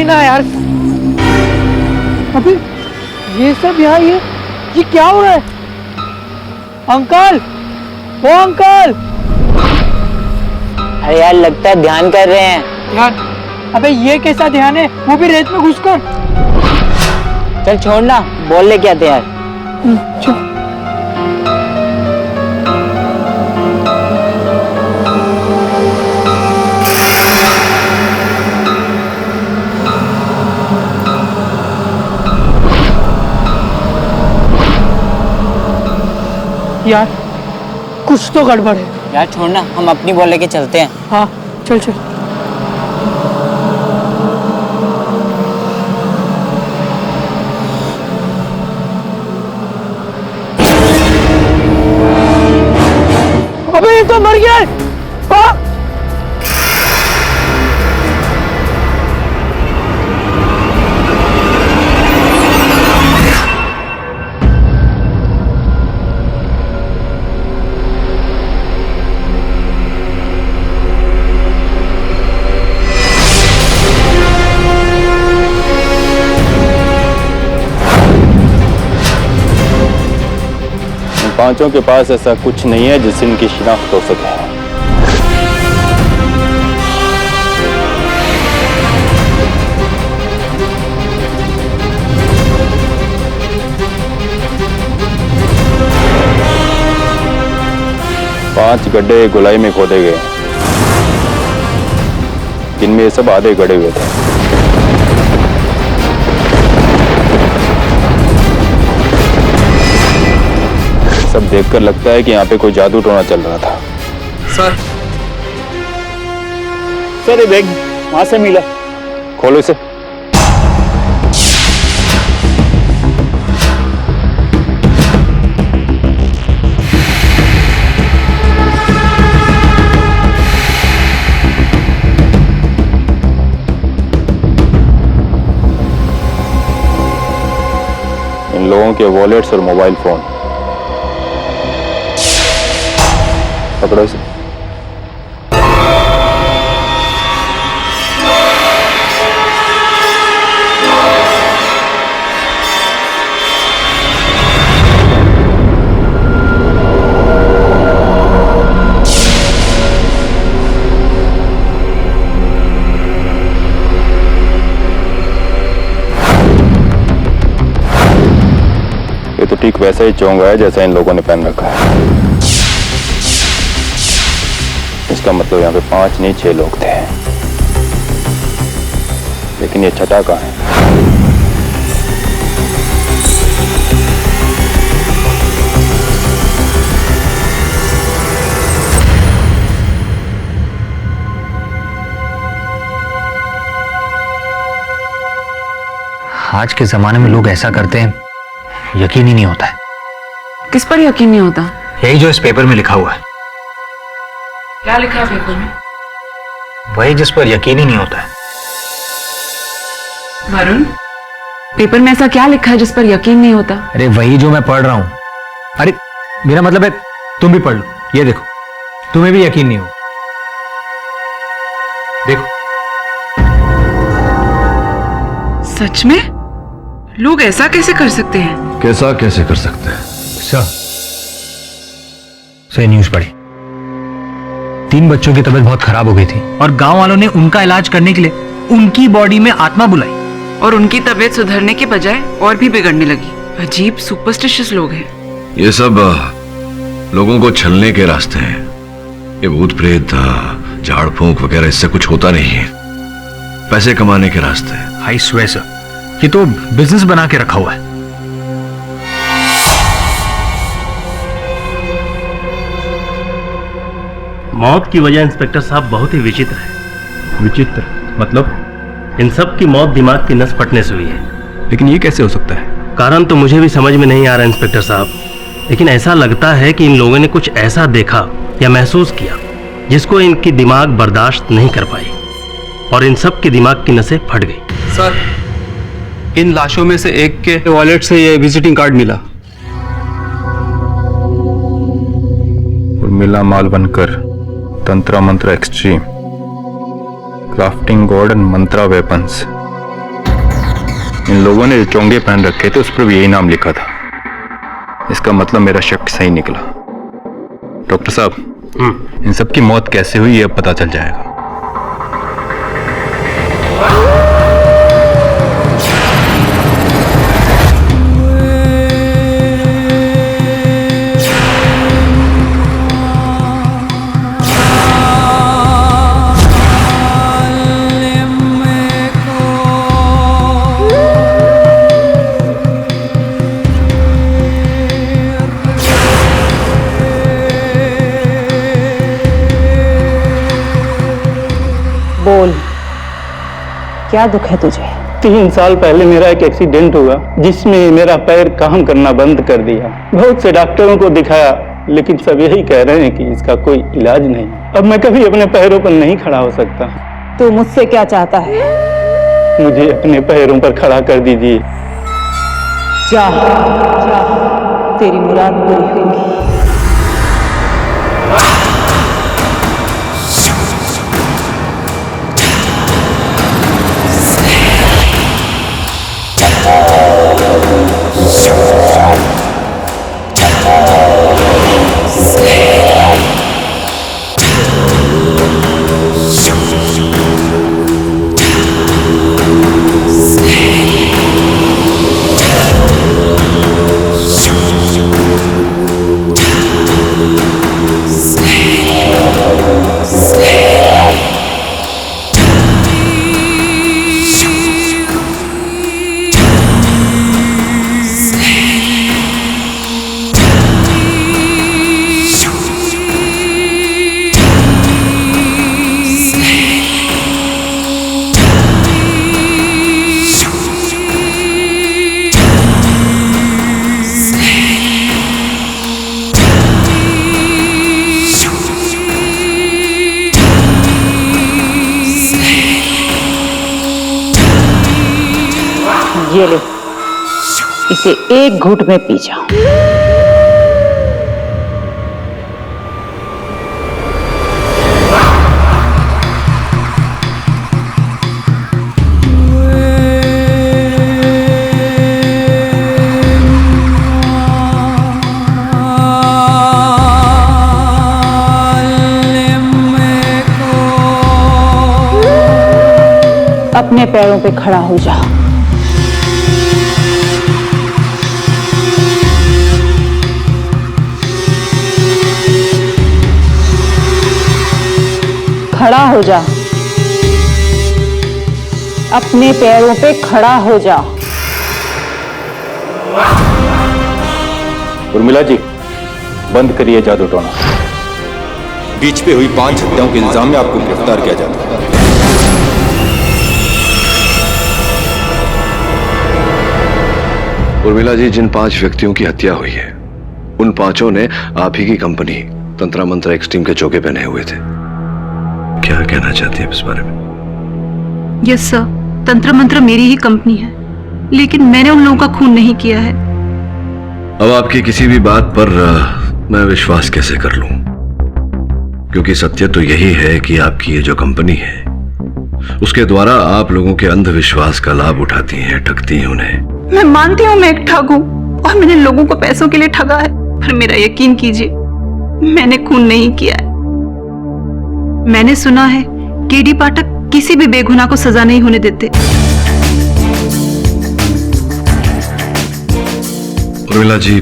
ही ना यार। अबे ये सब यहाँ ये क्या हो रहा है? अंकल, ओ अंकल। अरे यार लगता है ध्यान कर रहे हैं। ध्यान? अबे ये कैसा ध्यान है, वो भी रेत में घुसकर। चल छोड़ना, बोल ले क्या थे यार। चल। यार कुछ तो गड़बड़ है। यार छोड़ना, हम अपनी बॉल लेके चलते हैं। हाँ चल चल। अबे ये तो मर गया है। हाँ? 5 के पास ऐसा कुछ नहीं है जिससे इनकी शिनाख्त हो सके। पांच गड्ढे गोलाई में खोदे गए, जिनमें ये सब आधे गड़े हुए थे। सब देखकर लगता है कि यहाँ पे कोई जादू टोना चल रहा था। सर ये बैग वहां से मिला, खोलो इसे। इन लोगों के वॉलेट्स और मोबाइल फोन पकड़ो इसे। ये तो ठीक वैसा ही चोंगा है जैसा इन लोगों ने पहन रखा है। इसका मतलब यहाँ पे 5 नहीं 6 लोग थे, लेकिन ये छठा कहाँ है? आज के जमाने में लोग ऐसा करते हैं, यकीन ही नहीं होता है। किस पर यकीन नहीं होता? यही जो इस पेपर में लिखा हुआ है। क्या लिखा है पेपर में? वही जिस पर यकीन ही नहीं होता है। वरुण, पेपर में ऐसा क्या लिखा है जिस पर यकीन नहीं होता? अरे वही जो मैं पढ़ रहा हूं। अरे मेरा मतलब है तुम भी पढ़ लो, ये देखो, तुम्हें भी यकीन नहीं हो। देखो। सच में? लोग ऐसा कैसे कर सकते हैं? कैसा कैसे कर सकते हैं? सही न्यूज पढ़ी। 3 बच्चों की तबीयत बहुत खराब हो गई थी और गांव वालों ने उनका इलाज करने के लिए उनकी बॉडी में आत्मा बुलाई, और उनकी तबीयत सुधरने के बजाय और भी बिगड़ने लगी। अजीब सुपरस्टिशियस लोग हैं। ये सब लोगों को छलने के रास्ते हैं। ये भूत प्रेत झाड़ फूंक वगैरह इससे कुछ होता नहीं है। पैसे कमाने के रास्ते हैं। आई स्वेयर सर, ये तो बिजनेस बना के रखा हुआ है। मौत की वजह इंस्पेक्टर साहब बहुत ही विचित्र है। विचित्र मतलब? इन सब की मौत दिमाग की नस फटने से हुई है। लेकिन ये कैसे हो सकता है? कारण तो मुझे भी समझ में नहीं आ रहा इंस्पेक्टर साहब, लेकिन ऐसा लगता है कि इन लोगों ने कुछ ऐसा देखा या महसूस किया जिसको इनकी दिमाग बर्दाश्त नहीं कर पाई, और इन सब के दिमाग की नसें फट गई। सर, इन लाशों में से एक के वॉलेट से ये विजिटिंग कार्ड मिला। Urmila Malvankar, Tantra Mantra extreme, crafting god and mantra weapons, इन लोगों ने जो चोंगे पहन रखे थे उस पर भी यही नाम लिखा था। इसका मतलब मेरा शक सही निकला। डॉक्टर साहब, इन सब की मौत कैसे हुई ये अब पता चल जाएगा। बोल, क्या दुख है तुझे? 3 साल पहले मेरा एक एक्सीडेंट हुआ जिसमें मेरा पैर काम करना बंद कर दिया। बहुत से डॉक्टरों को दिखाया लेकिन सब यही कह रहे हैं कि इसका कोई इलाज नहीं। अब मैं कभी अपने पैरों पर नहीं खड़ा हो सकता। तू मुझसे क्या चाहता है? मुझे अपने पैरों पर खड़ा कर दीजिए। जा, तेरी मुराद पूरी होगी। ये ले, इसे एक घूंट में पी जाओ। अपने पैरों पे खड़ा हो जा। खड़ा हो जा, अपने पैरों पे खड़ा हो जा। उर्मिला जी, बंद करिए जादू टोना। बीच पे हुई 5 हत्याओं के इल्जाम में आपको गिरफ्तार किया जाता है। उर्मिला जी, जिन 5 व्यक्तियों की हत्या हुई है उन 5 ने आप ही की कंपनी तंत्रा मंत्रा एक्सट्रीम के चौके पहने हुए थे। क्या कहना चाहती है इस बारे में? यस सर, तंत्र मंत्र मेरी ही कंपनी है, लेकिन मैंने उन लोगों का खून नहीं किया है। अब आपकी किसी भी बात पर मैं विश्वास कैसे कर लूं? क्योंकि सत्य तो यही है कि आपकी ये जो कंपनी है उसके द्वारा आप लोगों के अंधविश्वास का लाभ उठाती हैं, ठगती हैं उन्हें। मैं मानती हूँ मैं एक ठग हूँ और मैंने लोगों को पैसों के लिए ठगा है, पर मेरा यकीन कीजिए मैंने खून नहीं किया है। मैंने सुना है केडी पाठक किसी भी बेगुनाह को सजा नहीं होने देते। उर्मिला जी,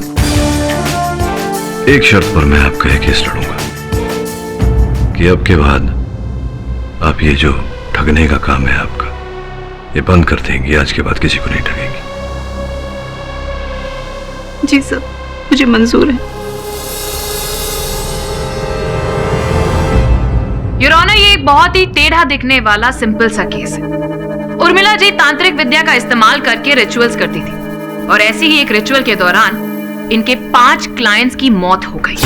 एक शर्त पर मैं आपका एक केस लड़ूंगा कि अब के बाद आप ये जो ठगने का काम है आपका ये बंद कर देंगी। आज के बाद किसी को नहीं ठगेंगी। जी सर, मुझे मंजूर है। योर ऑनर, ये एक बहुत ही टेढ़ा दिखने वाला सिंपल सा केस है। उर्मिला जी तांत्रिक विद्या का इस्तेमाल करके रिचुअल्स करती थी और ऐसे ही एक रिचुअल के दौरान इनके 5 क्लाइंट्स की मौत हो गई।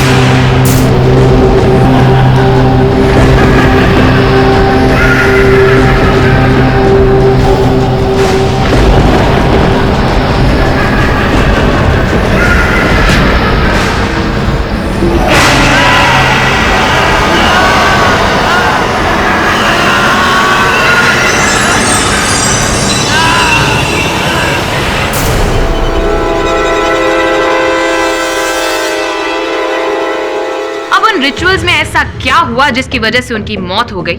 अब उन रिचुअल्स में ऐसा क्या हुआ जिसकी वजह से उनकी मौत हो गई,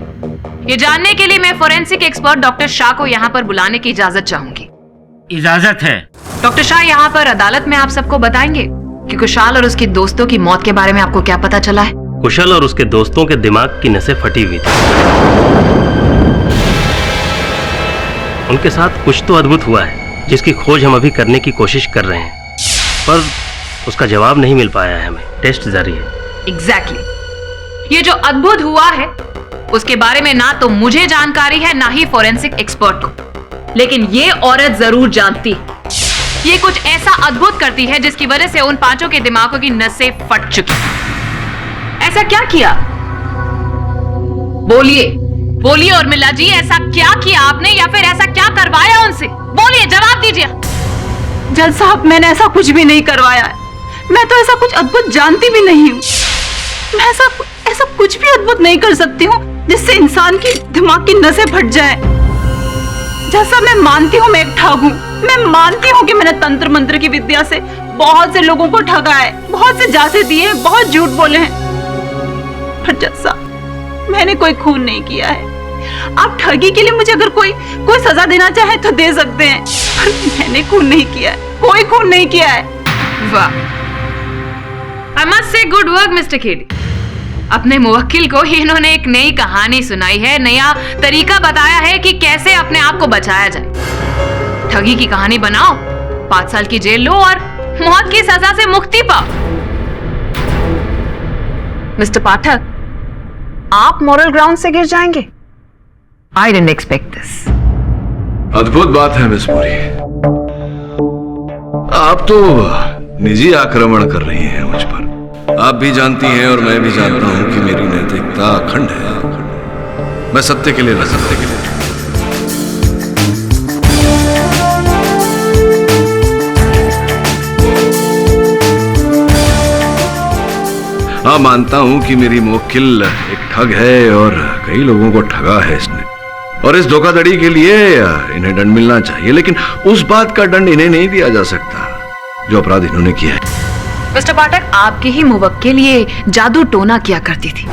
ये जानने के लिए मैं फोरेंसिक एक्सपर्ट डॉक्टर शाह को यहाँ पर बुलाने की इजाजत चाहूंगी। इजाजत है। डॉक्टर शाह यहाँ पर अदालत में आप सबको बताएंगे कि कुशाल और उसके दोस्तों की मौत के बारे में आपको क्या पता चला है। कुशल और उसके दोस्तों के दिमाग की नसें फटी हुई थी। उनके साथ कुछ तो अद्भुत हुआ है जिसकी खोज हम अभी करने की कोशिश कर रहे हैं, पर उसका जवाब नहीं मिल पाया है। हमें टेस्ट जारी है। एग्जैक्टली। ये जो अद्भुत हुआ है उसके बारे में ना तो मुझे जानकारी है ना ही फोरेंसिक एक्सपर्ट को, लेकिन ये औरत जरूर जानती है। ये कुछ ऐसा अद्भुत करती है जिसकी वजह से उन पांचों के दिमागों की नसें फट चुकी। ऐसा क्या किया? बोलिए बोलिए उर्मिला जी, ऐसा क्या किया आपने या फिर ऐसा क्या करवाया उनसे? बोलिए, जवाब दीजिए। जज साहब, मैंने ऐसा कुछ भी नहीं करवाया है। मैं तो ऐसा कुछ अद्भुत जानती भी नहीं हूँ। मैं ऐसा कुछ भी अद्भुत नहीं कर सकती हूँ जिससे इंसान की दिमाग की नसें फट जाए। जैसा मैं मानती हूँ मैं एक ठग हूँ, मैं मानती हूँ कि मैंने तंत्र मंत्र की विद्या से बहुत से लोगों को ठगा है, बहुत से जासे दिए, बहुत झूठ बोले हैं, पर जज साहब मैंने कोई खून नहीं किया है। आप ठगी के लिए मुझे अगर कोई सजा देना चाहे तो दे सकते हैं, पर मैंने खून नहीं किया है, कोई खून नहीं किया है। वाह, I must say good work, Mr. Khedi। अपने मुवक्किल को इन्होंने एक नई कहानी सुनाई है, नया तरीका बताया है कि कैसे अपने आप को बचाया जाए। ठगी की कहानी बनाओ, 5 साल की जेल लो और मौत की सजा से मुक्ति पाओ। मिस्टर पाठक, आप मॉरल ग्राउंड से गिर जाएंगे? I didn't expect this। अद्भुत बात है मिस पुरी, आप तो निजी आक्रमण कर रही हैं मुझ पर। आप भी जानती हैं और मैं भी जानता हूं कि मेरी नैतिकता अखंड है। मैं सत्य के लिए हाँ, मानता हूं कि मेरी मुवक्किल एक ठग है और कई लोगों को ठगा है इसने, और इस धोखाधड़ी के लिए इन्हें दंड मिलना चाहिए, लेकिन उस बात का दंड इन्हें नहीं दिया जा सकता जो अपराध इन्होंने किया है। मिस्टर पाठक, आपकी ही मुवक्किल ये जादू टोना किया करती थी।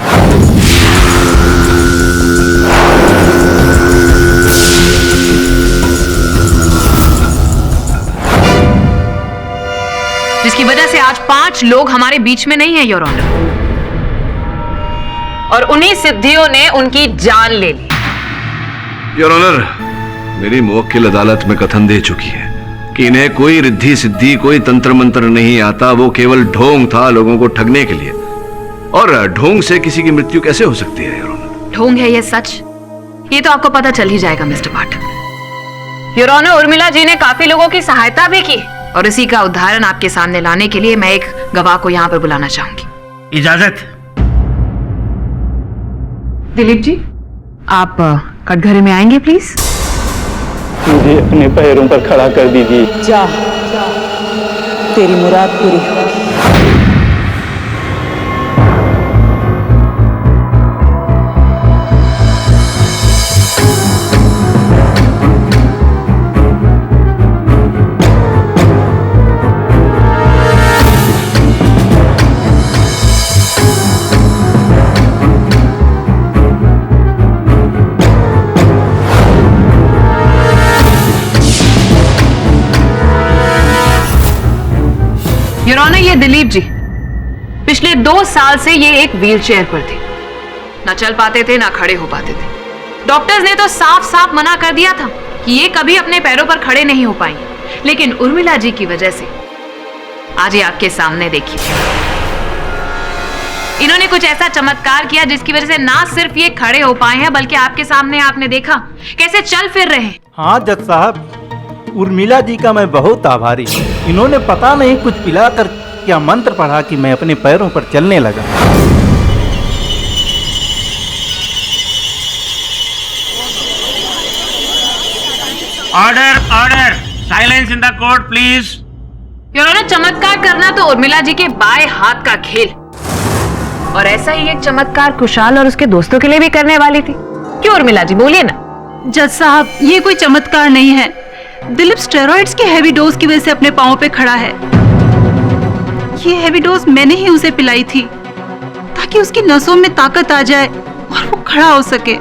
जिसकी वजह से आज 5 लोग हमारे बीच में नहीं है, योर ऑनर, और उन्हीं सिद्धियों ने उनकी जान ले ली। योर ऑनर, मेरी मुवक्किल अदालत में कथन दे चुकी है कि इन्हें कोई रिद्धि सिद्धि, कोई तंत्र मंत्र नहीं आता, वो केवल ढोंग था लोगों को ठगने के लिए। और ढोंग से किसी की मृत्यु कैसे हो सकती है योर ऑनर? ढोंग है ये सच, ये तो आपको पता चल ही जाएगा mister Pathak. Your honour, Urmila ji ने काफी लोगों की सहायता भी की, और इसी का उदाहरण आपके सामने लाने के लिए मैं एक गवाह को यहाँ पर बुलाना चाहूंगी। इजाजत। दिलीप जी, आप कटघरे में आएंगे प्लीज। मुझे अपने पैरों पर खड़ा कर दीजिए। जा, तेरी मुराद पूरी हो। योर ऑनर, ये दिलीप जी पिछले 2 साल से ये एक व्हीलचेयर पर थे, ना चल पाते थे ना खड़े हो पाते थे। डॉक्टर्स ने तो साफ साफ मना कर दिया था कि ये कभी अपने पैरों पर खड़े नहीं हो पाएंगे, लेकिन उर्मिला जी की वजह से आज ये आपके सामने देखिए, इन्होंने कुछ ऐसा चमत्कार किया जिसकी वजह से ना सिर्फ ये खड़े हो पाए हैं बल्कि आपके सामने आपने देखा कैसे चल फिर रहे हैं। हाँ जज साहब, उर्मिला जी का मैं बहुत आभारी हूँ। इन्होंने पता नहीं कुछ पिलाकर क्या मंत्र पढ़ा कि मैं अपने पैरों पर चलने लगा। Order, order, silence in the court please. Your honour, चमत्कार करना तो उर्मिला जी के बाएं हाथ का खेल, और ऐसा ही एक चमत्कार कुशाल और उसके दोस्तों के लिए भी करने वाली थी। क्यों उर्मिला जी, बोलिए ना। जज साहब, ये कोई चमत्कार नहीं है। दिलीप स्टेरॉइड्स के हैवी डोज की वजह से अपने पांव पे खड़ा है। ये हैवी डोज मैंने ही उसे पिलाई थी ताकि उसकी नसों में ताकत आ जाए और वो खड़ा हो सके।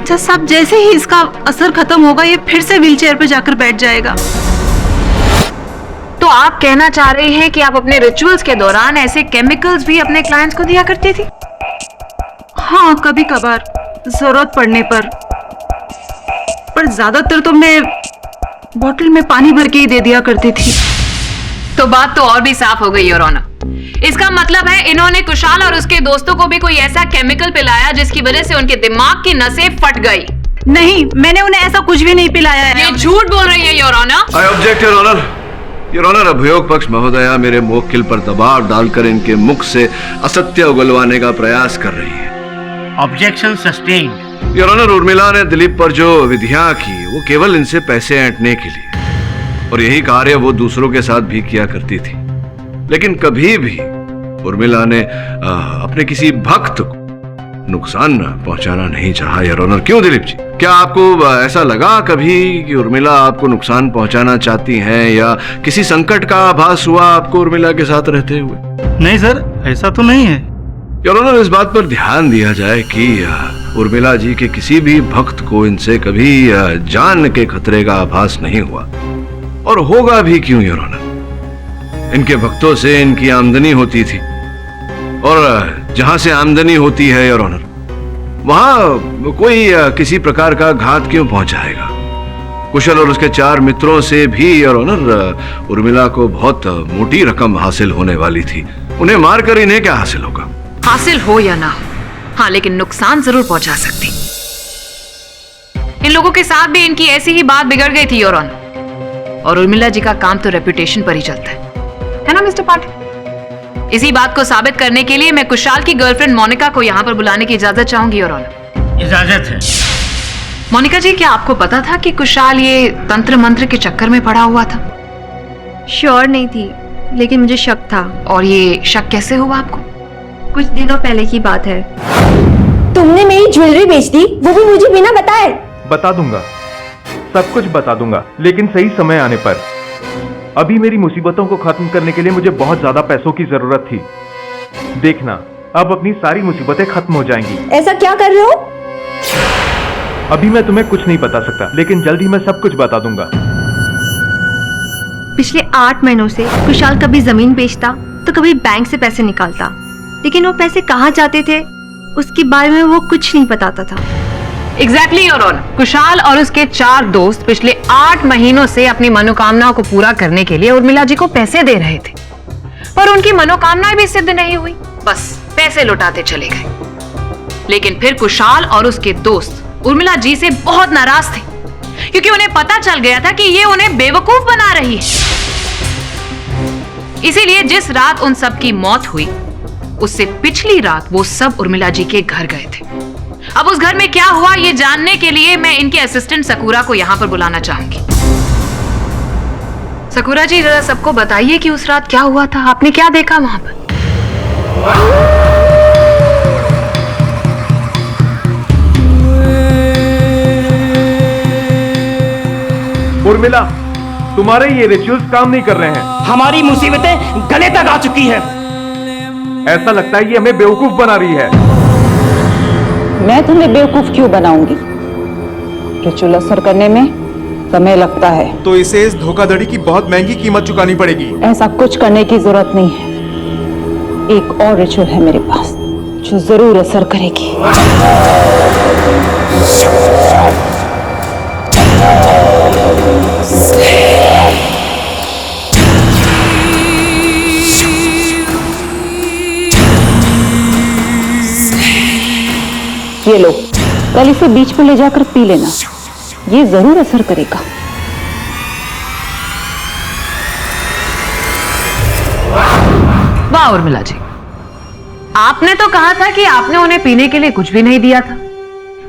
जज साहब, जैसे ही इसका असर खत्म होगा ये फिर से व्हीलचेयर पे जाकर बैठ जाएगा। तो आप कहना चाह रहे हैं कि आप अपने रिचुअल्स के दौरान ऐसे केमिकल्स भी अपने क्लाइंट्स को दिया करती थी? हाँ, कभी कभार जरूरत पड़ने पर ज्यादातर तो मैं बोतल में पानी भर के ही दे दिया करती थी। तो बात तो और भी साफ हो गई योर ऑनर। इसका मतलब है इन्होंने कुशाल और उसके दोस्तों को भी कोई ऐसा केमिकल पिलाया जिसकी वजह से उनके दिमाग की नसें फट गई। नहीं, मैंने उन्हें ऐसा कुछ भी नहीं पिलाया है। ये झूठ बोल रही है your honour. I object your honour. Your honour, अभियोग पक्ष महोदया मेरे मुवक्किल पर दबाव डालकर इनके मुख से असत्य उगलवाने का प्रयास कर रही है। Objection sustained. Your honour, Urmila ने दिलीप पर जो विधियां की वो केवल इनसे पैसे ऐंठने के लिए, और यही कार्य वो दूसरों के साथ भी किया करती थी। लेकिन कभी भी उर्मिला ने अपने किसी भक्त को नुकसान पहुंचाना नहीं चाहा। योर ऑनर, क्यों दिलीप जी? क्या आपको ऐसा लगा कभी कि उर्मिला आपको नुकसान पहुंचाना चाहती हैं, या किसी संकट का आभास हुआ आपको उर्मिला के साथ रहते हुए? नहीं सर, ऐसा तो नहीं है। योर ऑनर, इस बात पर ध्यान दिया जाए कि उर्मिला जी के किसी भी भक्त को इनसे कभी जान के खतरे का आभास नहीं हुआ, और होगा भी क्यों योर ऑनर? इनके भक्तों से इनकी आमदनी होती थी, और जहां से आमदनी होती है योर ऑनर, वहां कोई किसी प्रकार का घात क्यों पहुंचाएगा? कुशल और उसके 4 मित्रों से भी योर ऑनर उर्मिला को बहुत मोटी रकम हासिल होने वाली थी। उन्हें मारकर इन्हें क्या हासिल होगा? हासिल हो या ना हो, हाँ, लेकिन नुकसान जरूर पहुंचा सकती। इन लोगों के साथ भी इनकी ऐसी ही बात बिगड़ गई थी योर ऑनर, और उर्मिला जी का काम तो रेपुटेशन पर ही चलता है ना मिस्टर पाठक? इसी बात को साबित करने के लिए मैं कुशाल की गर्लफ्रेंड मोनिका को यहाँ पर बुलाने की इजाजत चाहूंगी योर ऑनर। इजाजत है। मोनिका जी, क्या आपको पता था कि कुशाल ये तंत्र मंत्र के चक्कर में पड़ा हुआ था? श्योर नहीं थी, लेकिन मुझे शक था। और ये शक कैसे हुआ आपको? कुछ दिनों पहले की बात है। तुमने मेरी ज्वेलरी बेच दी, वो भी मुझे बिना बताए। बता दूंगा, सब कुछ बता दूंगा, लेकिन सही समय आने पर। अभी मेरी मुसीबतों को खत्म करने के लिए मुझे बहुत ज्यादा पैसों की जरूरत थी। देखना, अब अपनी सारी मुसीबतें खत्म हो जाएंगी। ऐसा क्या कर रहे हो? अभी मैं तुम्हें कुछ नहीं बता सकता, लेकिन जल्द ही मैं सब कुछ बता दूंगा। पिछले 8 महीनों से कुशाल कभी जमीन बेचता तो कभी बैंक से पैसे निकालता, लेकिन वो पैसे कहाँ जाते थे उसके बारे में वो कुछ नहीं बताता था। Exactly your honour. कुशाल और उसके 4 दोस्त पिछले 8 महीनों से अपनी मनोकामनाओं को पूरा करने के लिए उर्मिला जी को पैसे दे रहे थे, पर उनकी मनोकामनाएं भी सिद्ध नहीं हुई, बस पैसे लौटाते चले गए। लेकिन फिर कुशाल और उसके दोस्त उर्मिला जी से बहुत नाराज थे, क्योंकि उन्हें पता चल गया था कि ये उन्हें बेवकूफ बना रही है। इसीलिए जिस रात उन सब की मौत हुई, उससे पिछली रात वो सब उर्मिला जी के घर गए थे। अब उस घर में क्या हुआ ये जानने के लिए मैं इनके असिस्टेंट सकूरा को यहां पर बुलाना चाहूंगी। सकूरा जी, जरा सबको बताइए कि उस रात क्या हुआ था, आपने क्या देखा वहां पर? उर्मिला, तुम्हारे ये रिचुअल्स काम नहीं कर रहे हैं। हमारी मुसीबतें गले तक आ चुकी हैं। ऐसा लगता है ये हमें बेवकूफ बना रही है। मैं तुम्हें बेवकूफ क्यों बनाऊंगी? रिचुअल असर करने में समय लगता है। तो इसे इस धोखाधड़ी की बहुत महंगी कीमत चुकानी पड़ेगी। ऐसा कुछ करने की जरूरत नहीं है। एक और रिचुअल है मेरे पास जो जरूर असर करेगी। ये लो, कल इसे बीच में ले जाकर पी लेना, ये जरूर असर करेगा। वाह उर्मिला जी, आपने तो कहा था कि आपने उन्हें पीने के लिए कुछ भी नहीं दिया था।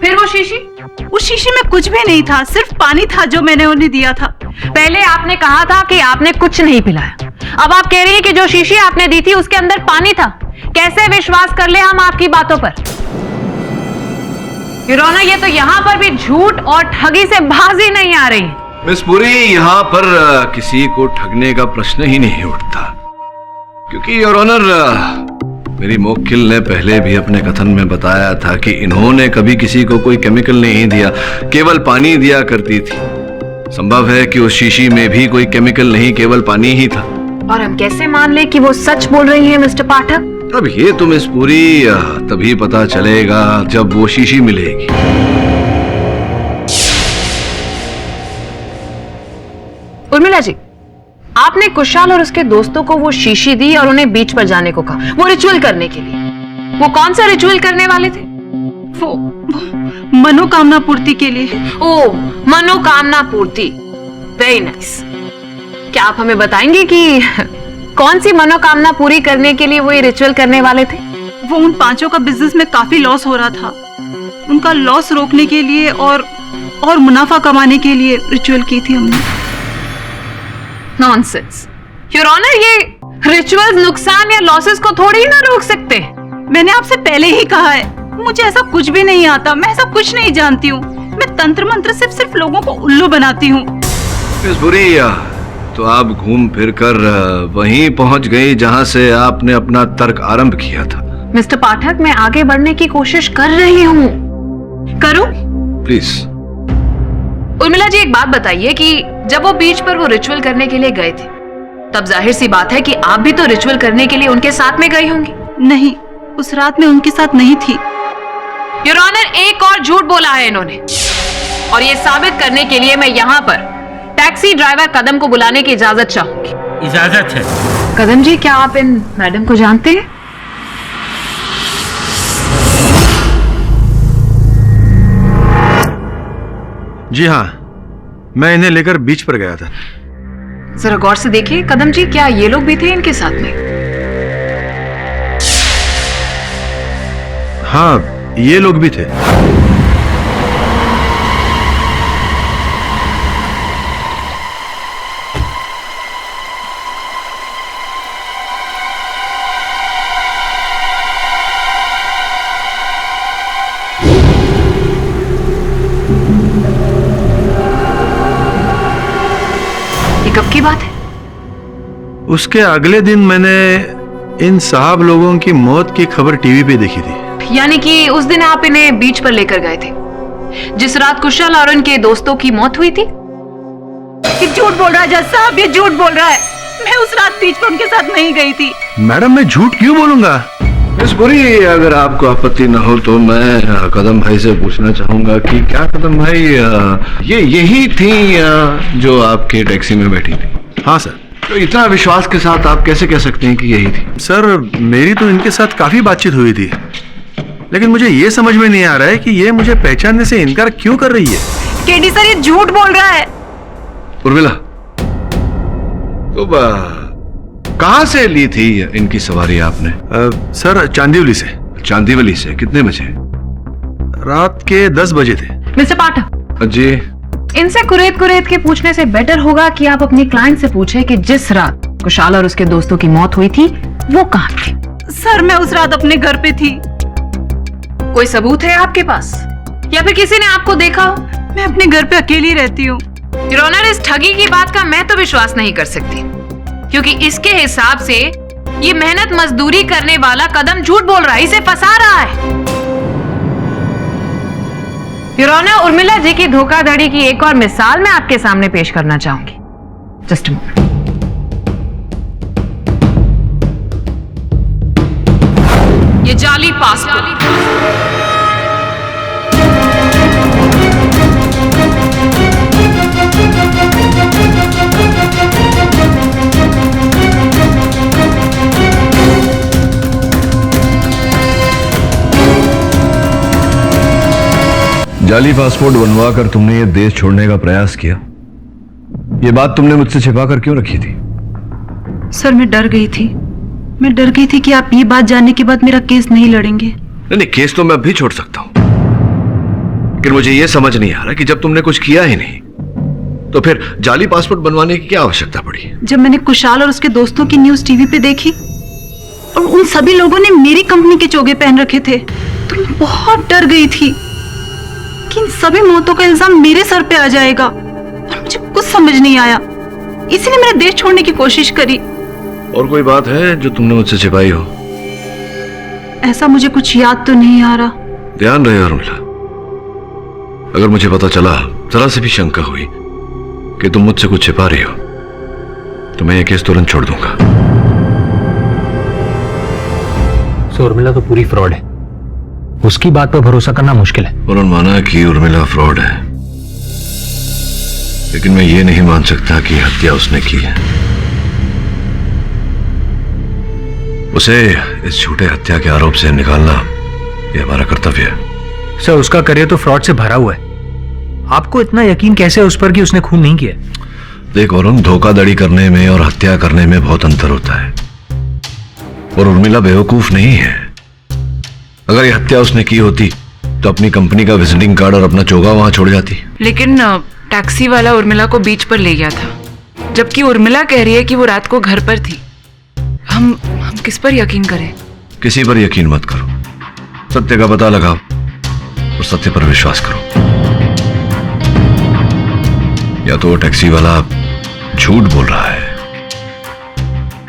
फिर वो शीशी? उस शीशी में कुछ भी नहीं था, सिर्फ पानी था जो मैंने उन्हें दिया था। पहले आपने कहा था कि आपने कुछ नहीं पिलाया, अब आप कह रही हैं कि जो शीशी आपने दी थी उसके अंदर पानी था। कैसे विश्वास कर ले हम आपकी बातों पर? यूरोना, ये तो यहाँ पर भी झूठ और ठगी से बाजी नहीं आ रही। मिस पुरी, यहाँ पर किसी को ठगने का प्रश्न ही नहीं उठता, क्योंकि योर ऑनर मेरी मोक्किल ने पहले भी अपने कथन में बताया था कि इन्होंने कभी किसी को कोई केमिकल नहीं दिया, केवल पानी दिया करती थी। संभव है कि उस शीशी में भी कोई केमिकल नहीं, केवल पानी ही था। और हम कैसे मान ले कि वो सच बोल रही है मिस्टर पाठक? अब ये तुम इस पूरी तभी पता चलेगा जब वो शीशी मिलेगी। उर्मिला जी, आपने कुशाल और उसके दोस्तों को वो शीशी दी और उन्हें बीच पर जाने को कहा, वो रिचुअल करने के लिए। वो कौन सा रिचुअल करने वाले थे? वो मनोकामना पूर्ति के लिए। ओ, मनोकामना पूर्ति। Very nice. क्या आप हमें बताएंगे कि कौन सी मनोकामना पूरी करने के लिए वो ये रिचुअल करने वाले थे? वो उन पांचों का बिजनेस में काफी लॉस हो रहा था, उनका लॉस रोकने के लिए और मुनाफा कमाने के लिए रिचुअल की थी हमने। नॉनसेंस योर ऑनर, ये रिचुअल्स नुकसान या लॉसेस को थोड़ी ना रोक सकते। मैंने आपसे पहले ही कहा है, मुझे ऐसा कुछ भी नहीं आता, मैं ऐसा कुछ नहीं जानती हूँ। मैं तंत्र मंत्र से सिर्फ लोगों को उल्लू बनाती हूँ। मिस बुरी, तो आप घूम फिर कर वहीं पहुंच गई जहां से आपने अपना तर्क आरंभ किया था। मिस्टर पाठक, मैं आगे बढ़ने की कोशिश कर रही हूँ। करूं? प्लीज। उर्मिला जी, एक बात बताइए कि जब वो बीच पर वो रिचुअल करने के लिए गए थे, तब जाहिर सी बात है कि आप भी तो रिचुअल करने के लिए उनके साथ में गई होंगी। नहीं, उस रात में उनके साथ नहीं थी। योर ऑनर, एक और झूठ बोला है इन्होंने, और ये साबित करने के लिए मैं यहाँ पर टैक्सी ड्राइवर कदम को बुलाने की इजाजत चाहूंगी। इजाजत है। कदम जी, क्या आप इन मैडम को जानते हैं? जी हाँ, मैं इन्हें लेकर बीच पर गया था। जरा गौर से देखिए कदम जी, क्या ये लोग भी थे इनके साथ में? हाँ, ये लोग भी थे। कब की बात है? उसके अगले दिन मैंने इन साहब लोगों की मौत की खबर टीवी पे देखी थी। यानी कि उस दिन आप इन्हें बीच पर लेकर गए थे, जिस रात कुशल और उनके दोस्तों की मौत हुई थी? ये झूठ बोल रहा है जज साहब, ये झूठ बोल रहा है। मैं उस रात बीच पर उनके साथ नहीं गई थी। मैडम, मैं झूठ क्यों बोलूंगा? मिस बुरी, अगर आपको आपत्ति न हो तो मैं कदम भाई से पूछना चाहूंगा कि क्या कदम भाई ये यही थी जो आपके टैक्सी में बैठी थी? हाँ सर। तो इतना विश्वास के साथ आप कैसे कह सकते हैं कि यही थी? सर, मेरी तो इनके साथ काफी बातचीत हुई थी, लेकिन मुझे ये समझ में नहीं आ रहा है कि ये मुझे पहचानने से इनकार क्यों कर रही है। केडी सर, ये झूठ बोल रहा है। उर्मिला, तो कहाँ से ली थी इनकी सवारी आपने? सर, चांदीवली से। चांदीवली से कितने बजे? रात के 10 बजे थे। मिस्टर पाठक जी, इनसे कुरेद कुरेद के पूछने से बेटर होगा कि आप अपने क्लाइंट से पूछें कि जिस रात कुशाल और उसके दोस्तों की मौत हुई थी वो कहाँ थी। सर, मैं उस रात अपने घर पे थी। कोई सबूत है आपके पास, या फिर किसी ने आपको देखा हो? मैं अपने घर पे अकेली रहती हूँ। योर ऑनर, इस ठगी की बात का मैं तो विश्वास नहीं कर सकती, क्योंकि इसके हिसाब से ये मेहनत मजदूरी करने वाला कदम झूठ बोल रहा है, इसे फंसा रहा है। योर ऑनर, उर्मिला जी की धोखाधड़ी की एक और मिसाल मैं आपके सामने पेश करना चाहूंगी। Just a moment. ये जाली पासपोर्ट। जाली पासपोर्ट बनवा कर तुमने ये देश छोड़ने का प्रयास किया। ये बात तुमने मुझसे छिपा कर क्यों रखी थी? सर, मैं डर गई थी। मैं डर गई थी कि आप ये बात जानने के बाद मेरा केस नहीं लड़ेंगे। नहीं, केस तो मैं अभी छोड़ सकता हूं, लेकिन मुझे ये समझ नहीं आ रहा कि जब तुमने कुछ किया ही नहीं तो फिर जाली पासपोर्ट बनवाने की क्या आवश्यकता पड़ी? जब मैंने कुशाल और उसके दोस्तों की न्यूज टीवी पे देखी और उन सभी लोगों ने मेरी कंपनी के चोगे पहन रखे थे, तो मैं बहुत डर गई थी कि इन सभी मौतों का इल्जाम मेरे सर पे आ जाएगा, और मुझे कुछ समझ नहीं आया। इसीलिए मैंने देश छोड़ने की कोशिश करी। और कोई बात है जो तुमने मुझसे छिपाई हो? ऐसा मुझे कुछ याद तो नहीं आ रहा। ध्यान रहे उर्मिला, अगर मुझे पता चला, जरा से भी शंका हुई कि तुम मुझसे कुछ छिपा रही हो, तो मैं ये केस तुरंत छोड़ दूंगा। सो उर्मिला तो पूरी फ्रॉड है, उसकी बात पर भरोसा करना मुश्किल है। उन्होंने माना कि उर्मिला फ्रॉड है, लेकिन मैं ये नहीं मान सकता कि हत्या उसने की है। उसे इस झूठे हत्या के आरोप से निकालना ये हमारा कर्तव्य है। सर, उसका करियर तो फ्रॉड से भरा हुआ है। आपको इतना यकीन कैसे है उस पर कि उसने खून नहीं किया? देख वरुण, धोखाधड़ी करने में और हत्या करने में बहुत अंतर होता है, और उर्मिला बेवकूफ नहीं है। अगर ये हत्या उसने की होती तो अपनी कंपनी का विजिटिंग कार्ड और अपना चोगा वहां छोड़ जाती। लेकिन टैक्सी वाला उर्मिला को बीच पर ले गया था, जबकि उर्मिला कह रही है कि वो रात को घर पर थी। हम किस पर यकीन करें? किसी पर यकीन मत करो, सत्य का पता लगाओ और सत्य पर विश्वास करो। या तो वो टैक्सी वाला झूठ बोल रहा है,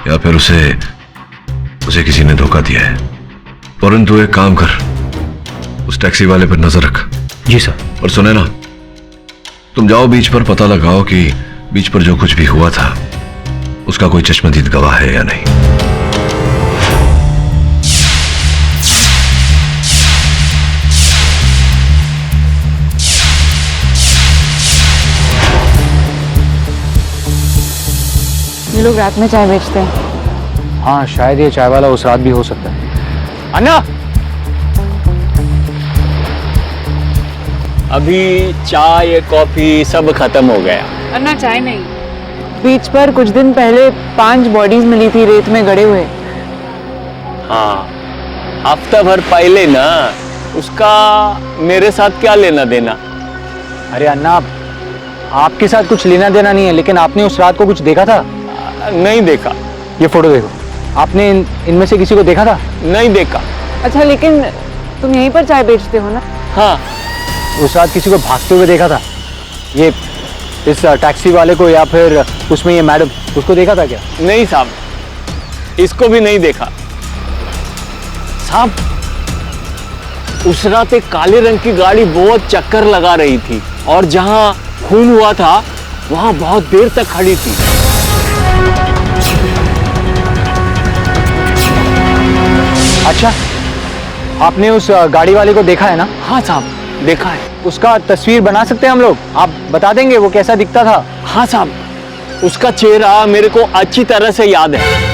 या फिर उसे किसी ने धोखा दिया है। परंतु एक काम कर, उस टैक्सी वाले पर नजर रख। जी सर। और सुने ना, तुम जाओ बीच पर, पता लगाओ कि बीच पर जो कुछ भी हुआ था उसका कोई चश्मदीद गवाह है या नहीं। ये लोग रात में चाय बेचते हैं। हाँ, शायद ये चाय वाला उस रात भी हो सकता है। अन्ना, अभी चाय कॉफी सब खत्म हो गया। अन्ना चाय नहीं। बीच पर कुछ दिन पहले 5 बॉडीज मिली थी रेत में गड़े हुए। हाँ, हफ्ता भर पहले ना, उसका मेरे साथ क्या लेना देना? अरे अन्ना, आपके साथ कुछ लेना देना नहीं है, लेकिन आपने उस रात को कुछ देखा था? नहीं देखा। ये फोटो देखो, आपने इनमें से किसी को देखा था? नहीं देखा। अच्छा, लेकिन तुम यहीं पर चाय बेचते हो ना? हाँ। उस रात किसी को भागते हुए देखा था? ये इस टैक्सी वाले को, या फिर उसमें ये मैडम, उसको देखा था क्या? नहीं साहब, इसको भी नहीं देखा। साहब, उस रात एक काले रंग की गाड़ी बहुत चक्कर लगा रही थी, और जहां खून हुआ था वहां बहुत देर तक खड़ी थी। अच्छा, आपने उस गाड़ी वाले को देखा है ना? हाँ साहब, देखा है। उसका तस्वीर बना सकते हैं हम लोग? आप बता देंगे वो कैसा दिखता था? हाँ साहब, उसका चेहरा मेरे को अच्छी तरह से याद है।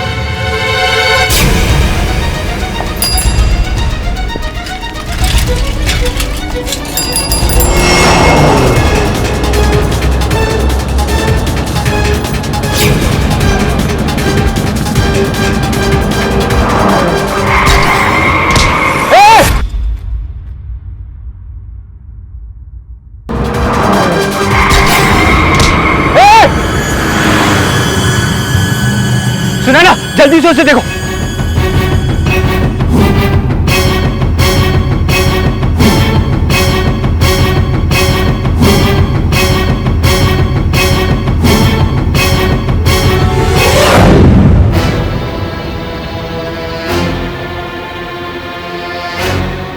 सुना ना, जल्दी से उसे देखो।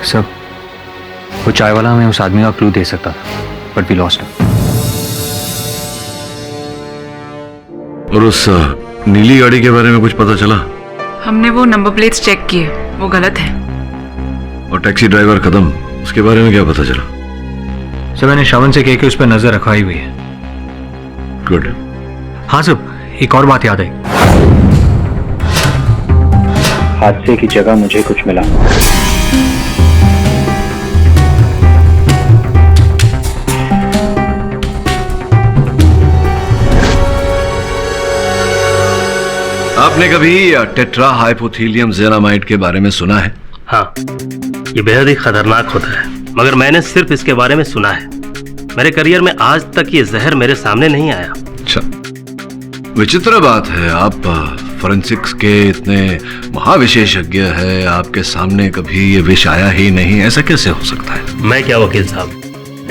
सब वो चाय वाला हमें उस आदमी का क्लू दे सकता था, बट वी लॉस्ट हिम। और उस नीली गाड़ी के बारे में कुछ पता चला? हमने वो नंबर प्लेट्स चेक किए, वो गलत है। और टैक्सी ड्राइवर कदम, उसके बारे में क्या पता चला? सर, मैंने श्रवण से कह के उस पर नजर रखाई हुई है। गुड। हाँ सब, एक और बात याद आई। हादसे की जगह मुझे कुछ मिला। आपने कभी टेट्रा हाइपोथीलियम जेनामाइड के बारे में सुना है? हाँ, ये बेहद ही खतरनाक होता है, मगर मैंने सिर्फ इसके बारे में सुना है। मेरे करियर में आज तक ये जहर मेरे सामने नहीं आया। अच्छा, विचित्र बात है, आप फोरेंसिक्स के इतने महाविशेषज्ञ है, आपके सामने कभी ये विष आया ही नहीं, ऐसा कैसे हो सकता है? मैं क्या वकील साहब,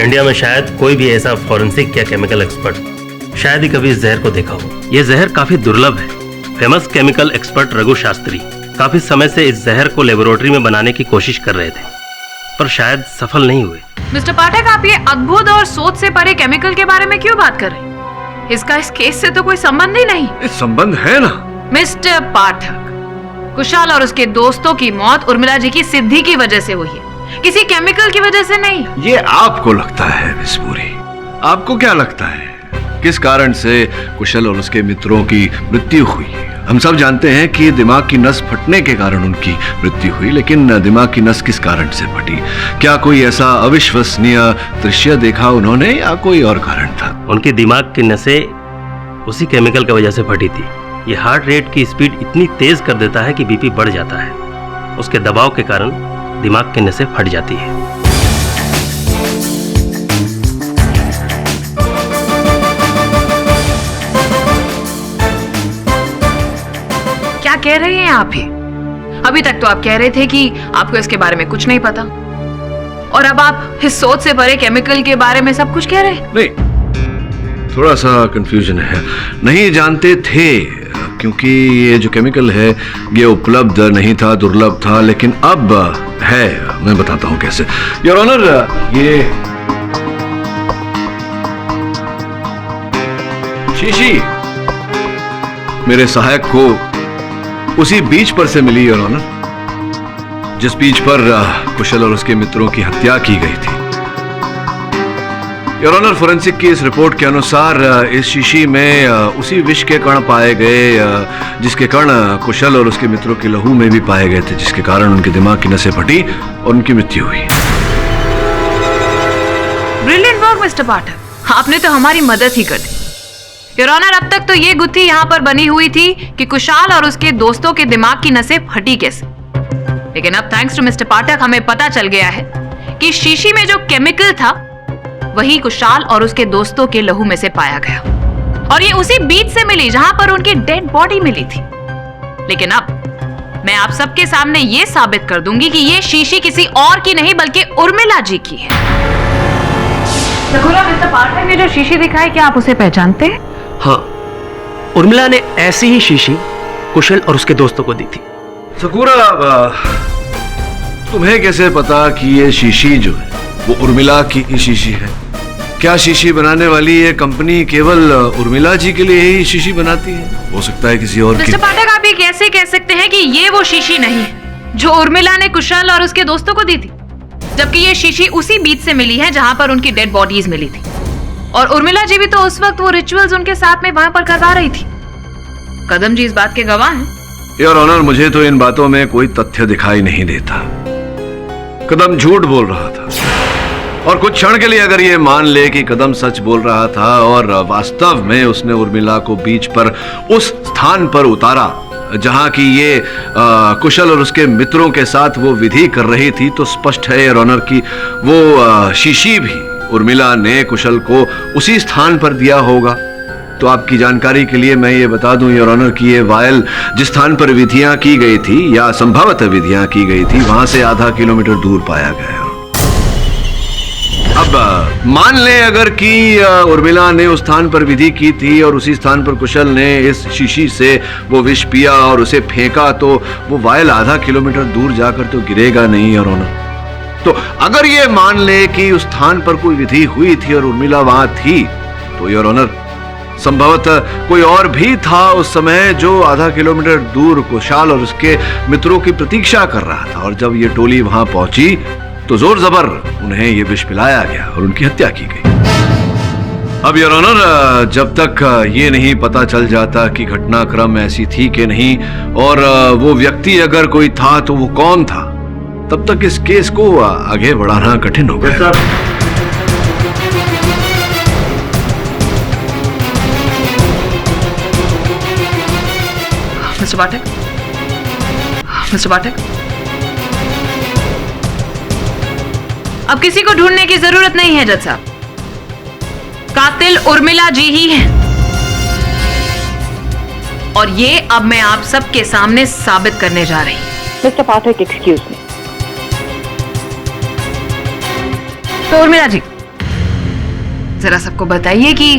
इंडिया में शायद कोई भी ऐसा फोरेंसिक या केमिकल एक्सपर्ट शायद ही कभी इस जहर को देखा हो। ये जहर काफी दुर्लभ है। Famous chemical expert Raghu Shastri काफी समय से इस जहर को लेबोरेटरी में बनाने की कोशिश कर रहे थे, पर शायद सफल नहीं हुए। मिस्टर पाठक, आप ये अद्भुत और सोच से परे केमिकल के बारे में क्यों बात कर रहे हैं? इसका इस केस से तो कोई संबंध ही नहीं। इस संबंध है ना मिस्टर पाठक, कुशाल और उसके दोस्तों की मौत उर्मिला जी की सिद्धि की वजह से हुई है, किसी केमिकल की वजह से नहीं। ये आपको लगता है मिस पूरी, आपको क्या लगता है किस कारण से कुशल और उसके मित्रों की मृत्यु हुई? हम सब जानते हैं कि दिमाग की नस फटने के कारण उनकी मृत्यु हुई, लेकिन दिमाग की नस किस कारण से फटी? क्या कोई ऐसा अविश्वसनीय दृश्य देखा उन्होंने या कोई और कारण था? उनके दिमाग की नसें उसी केमिकल की वजह से फटी थी। ये हार्ट रेट की स्पीड इतनी तेज कर देता है कि बीपी बढ़ जाता है। उसके दबाव के कारण दिमाग की नसें फट जाती है। क्या कह रहे हैं आप ही? अभी तक तो आप कह रहे थे कि आपको इसके बारे में कुछ नहीं पता, और अब आप इस सोच से परे केमिकल के बारे में सब कुछ कह रहे हैं। नहीं, थोड़ा सा कंफ्यूजन है। नहीं जानते थे क्योंकि ये जो केमिकल है ये उपलब्ध नहीं था, दुर्लभ था, लेकिन अब है। मैं बताता हूं कैसे। योर ऑनर, ये शीशी मेरे सहायक को उसी बीच पर से मिली, योर ऑनर, जिस बीच पर कुशल और उसके मित्रों की हत्या की गई थी। योर ऑनर, फोरेंसिक की इस रिपोर्ट के अनुसार इस शीशी में उसी विष के कण पाए गए जिसके कण कुशल और उसके मित्रों के लहू में भी पाए गए थे, जिसके कारण उनके दिमाग की नसें फटी और उनकी मृत्यु हुई। ब्रिलियंट वर्क मिस्टर पाठक, आपने तो हमारी मदद ही कर दी। योर ऑनर, अब तक तो ये गुत्थी यहाँ पर बनी हुई थी कि कुशाल और उसके दोस्तों के दिमाग की नसें फटी कैसे, लेकिन अब थैंक्स टू मिस्टर पाठक हमें पता चल गया है कि शीशी में जो केमिकल था वही कुशाल और उसके दोस्तों के लहू में से पाया गया, और ये उसी बीच से मिली जहां पर उनकी डेड बॉडी मिली थी। लेकिन अब मैं आप सबके सामने ये साबित कर दूंगी कि ये शीशी किसी और की नहीं बल्कि उर्मिला जी की है। मिस्टर पाठक ने जो शीशी दिखाई, क्या आप उसे पहचानते हैं? हाँ, उर्मिला ने ऐसी ही शीशी कुशल और उसके दोस्तों को दी थी। सकूरा, तुम्हें कैसे पता कि ये शीशी जो है वो उर्मिला की ही शीशी है? क्या शीशी बनाने वाली ये कंपनी केवल उर्मिला जी के लिए ही शीशी बनाती है? हो सकता है किसी और की। मिस्टर पाठक, आप ये कैसे कह सकते हैं कि ये वो शीशी नहीं है जो उर्मिला ने कुशल और उसके दोस्तों को दी थी, जबकि ये शीशी उसी बीच से मिली है जहां पर उनकी डेड बॉडीज मिली थी, और उर्मिला जी भी तो उस वक्त वो रिचुअल्स उनके साथ में वहां पर करवा रही थी। कदम जी इस बात के गवाह हैं। योर ऑनर, मुझे तो इन बातों में कोई तथ्य दिखाई नहीं देता। कदम झूठ बोल रहा था, और कुछ क्षण के लिए अगर ये मान ले कि कदम सच बोल रहा था और वास्तव में उसने उर्मिला को बीच पर उस स्थान पर उतारा जहां की ये कुशल और उसके मित्रों के साथ वो विधि कर रही थी, तो स्पष्ट है योर ऑनर कि वो शीशी भी उर्मिला ने कुशल को उसी स्थान पर दिया होगा। तो आपकी जानकारी के लिए मैं ये बता दूं योर ऑनर कि ये वायल जिस स्थान पर विधियां की गई थी या संभवतः विधियां की गई थी, वहां से आधा किलोमीटर दूर पाया गया। अब मान लें अगर कि उर्मिला ने उस स्थान पर विधि की थी और उसी स्थान पर कुशल ने इस शीशी से वो विष पिया और उसे फेंका, तो वो वायल आधा किलोमीटर दूर जाकर तो गिरेगा नहीं योर ऑनर। तो अगर ये मान ले कि उस स्थान पर कोई विधि हुई थी और उर्मिला वहां थी, तो योर ऑनर संभवतः कोई और भी था उस समय जो आधा किलोमीटर दूर कुशाल और उसके मित्रों की प्रतीक्षा कर रहा था, और जब ये टोली वहां पहुंची तो जोर जबर उन्हें ये विष पिलाया गया और उनकी हत्या की गई। अब योर ऑनर, जब तक ये नहीं पता चल जाता कि घटनाक्रम ऐसी थी कि नहीं और वो व्यक्ति अगर कोई था तो वो कौन था, तब तक इस केस को आगे बढ़ाना कठिन होगा। मिस्टर पाठक, मिस्टर पाठक, अब किसी को ढूंढने की जरूरत नहीं है जज साहब, कातिल उर्मिला जी ही है, और ये अब मैं आप सबके सामने साबित करने जा रही हूं। मिस्टर पाठक, एक्सक्यूज मी। तो उर्मिला जी, जरा सबको बताइए कि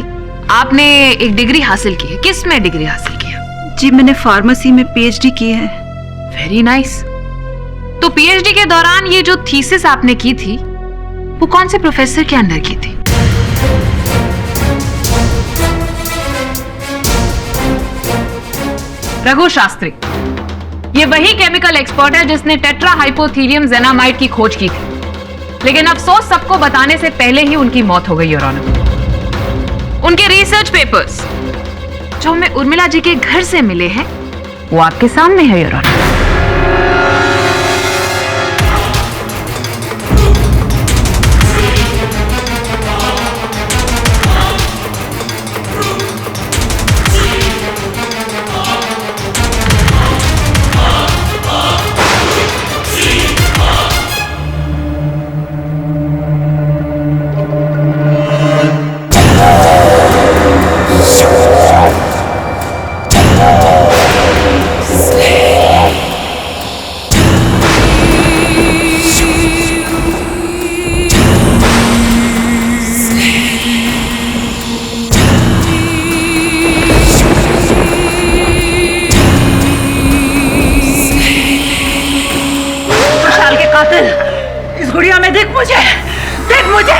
आपने एक डिग्री हासिल की है, किस में डिग्री हासिल किया? जी, मैंने फार्मेसी में पीएचडी की है। Very nice. तो पीएचडी के दौरान ये जो थीसिस आपने की थी वो कौन से प्रोफेसर के अंडर की थी? रघु शास्त्री, ये वही केमिकल एक्सपर्ट है जिसने टेट्राहाइपोथीलियम जेनामाइड की खोज की थी, लेकिन अफसोस सबको बताने से पहले ही उनकी मौत हो गई योर ऑनर। उनके रिसर्च पेपर्स जो हमें उर्मिला जी के घर से मिले हैं वो आपके सामने है योर ऑनर। इस गुड़िया में देख मुझे, देख मुझे।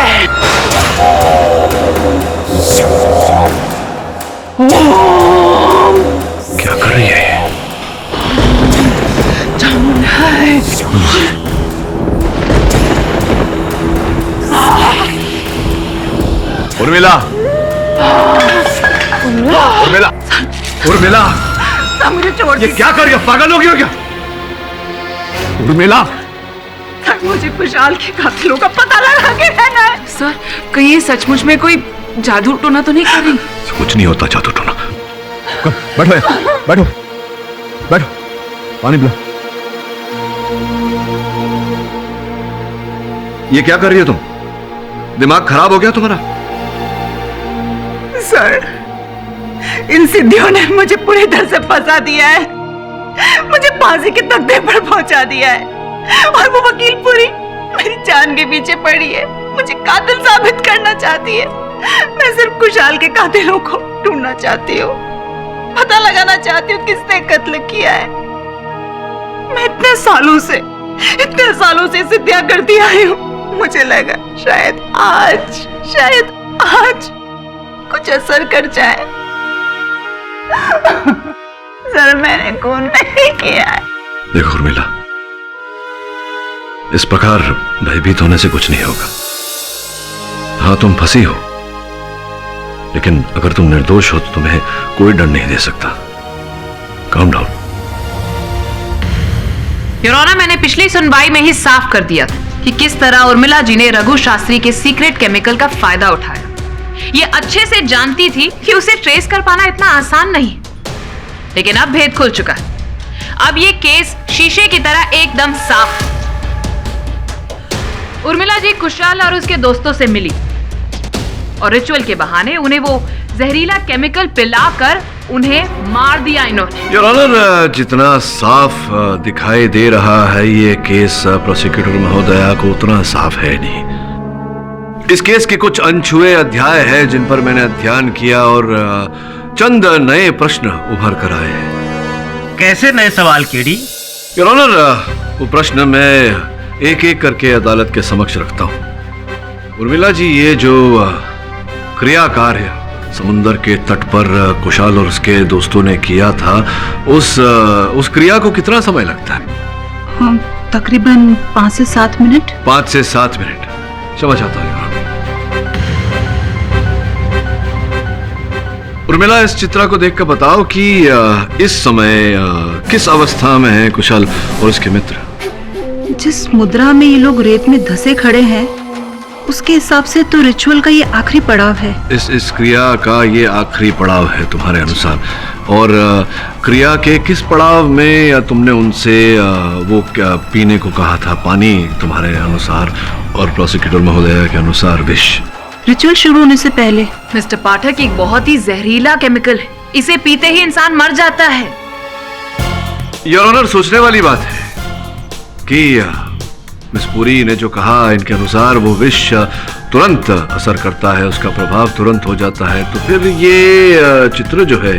क्या कर रही है? उर्मिला, उर्मिला, उर्मिला, मुझे छोड़ ये क्या कर रही है? पागल हो गई हो क्या? उर्मिला, मुझे खुशहाल के कातिलों का पता लगा के रहना है। सर, कहीं ये सचमुच में कोई जादू टोना तो नहीं कर रही? कुछ नहीं होता जादू टोना। बैठो, बैठो, बैठो, पानी पिलो। ये क्या कर रही हो तुम? दिमाग खराब हो गया तुम्हारा? सर, इन सिद्धियों ने मुझे पूरी तरह से फंसा दिया है, मुझे फांसी के तख्ते पर पहुंचा दिया है, और वो वकील पूरी मेरी जान के पीछे पड़ी है, मुझे कातिल साबित करना चाहती है। मैं सिर्फ खुशहाल के कातिलों को ढूंढना चाहती हूँ, पता लगाना चाहती हूँ किसने कत्ल किया है। मैं इतने सालों से सिद्धियां करती आई हूँ, मुझे लगा शायद आज कुछ असर कर जाए। सर, मैंने खून नहीं किया है। देखो उर्मिला, इस प्रकार भयभीत होने से कुछ नहीं होगा। हाँ, तुम फंसी हो, लेकिन अगर तुम निर्दोष हो तो तुम्हें कोई डर नहीं दे सकता। Calm down. योर ऑनर, मैंने पिछली सुनवाई में ही साफ कर दिया था कि किस तरह उर्मिला जी ने रघु शास्त्री के सीक्रेट केमिकल का फायदा उठाया। ये अच्छे से जानती थी कि उसे ट्रेस कर पाना इतना आसान नहीं, लेकिन अब भेद खुल चुका है। अब ये केस शीशे की तरह एकदम साफ। उर्मिला जी खुशहाल और उसके दोस्तों से मिली और रिचुअल के बहाने उन्हें वो जहरीला केमिकल पिलाकर उन्हें मार दिया इन्होंने। योर ऑनर, जितना साफ दिखाई दे रहा है ये केस प्रोसिक्यूटर महोदया को उतना साफ है नहीं। इस केस के कुछ अनछुए अध्याय हैं जिन पर मैंने अध्ययन किया और चंद नए प्रश्न उभर कर आए हैं। कैसे नए सवाल केडी? योर ऑनर, वो प्रश्न मैं एक एक करके अदालत के समक्ष रखता हूं। उर्मिला जी, ये जो क्रिया कार्य समुंदर के तट पर कुशाल और उसके दोस्तों ने किया था, उस क्रिया को कितना समय लगता है? तकरीबन 5 से 7 मिनट। 5 से 7 मिनट, समझ आता है। उर्मिला, इस चित्रा को देखकर बताओ कि इस समय किस अवस्था में है कुशाल और उसके मित्र? जिस मुद्रा में ये लोग रेत में धंसे खड़े हैं, उसके हिसाब से तो रिचुअल का ये आखिरी पड़ाव है। इस क्रिया का ये आखिरी पड़ाव है तुम्हारे अनुसार। और क्रिया के किस पड़ाव में तुमने उनसे वो क्या पीने को कहा था? पानी तुम्हारे अनुसार और प्रोसिक्यूटर महोदया के अनुसार विष। रिचुअल शुरू होने से पहले। मिस्टर पाठक, एक बहुत ही जहरीला केमिकल है, इसे पीते ही इंसान मर जाता है। योर ऑनर, सोचने वाली बात है कि मिस पुरी ने जो कहा, इनके अनुसार वो विष तुरंत असर करता है, उसका प्रभाव तुरंत हो जाता है। तो फिर ये चित्र जो है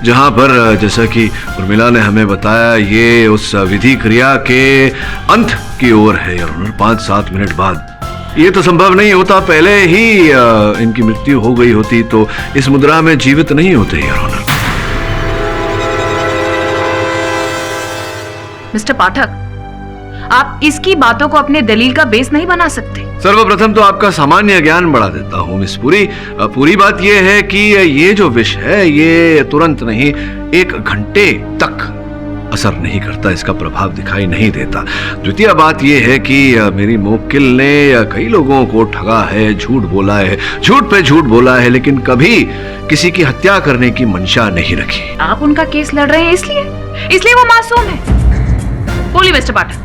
जहां पर जैसा कि उर्मिला ने हमें बताया ये उस विधि क्रिया के अंत की ओर है योर ऑनर। 5-7 मिनट बाद ये तो संभव नहीं होता, पहले ही इनकी मृत्यु हो गई होती तो इस मुद्रा में जीवित नहीं होते योर ऑनर। मिस्टर पाठक, आप इसकी बातों को अपने दलील का बेस नहीं बना सकते। सर्वप्रथम तो आपका सामान्य ज्ञान बढ़ा देता हूँ मिस पुरी। पूरी बात यह है कि ये जो विष है ये तुरंत नहीं, 1 घंटे तक असर नहीं करता, इसका प्रभाव दिखाई नहीं देता। द्वितीय बात यह है कि मेरी मोक्किल ने कई लोगों को ठगा है, झूठ बोला है, झूठ पे झूठ बोला है, लेकिन कभी किसी की हत्या करने की मंशा नहीं रखी। आप उनका केस लड़ रहे हैं इसलिए वो मासूम है। बोलिए मिस्टर पाठक,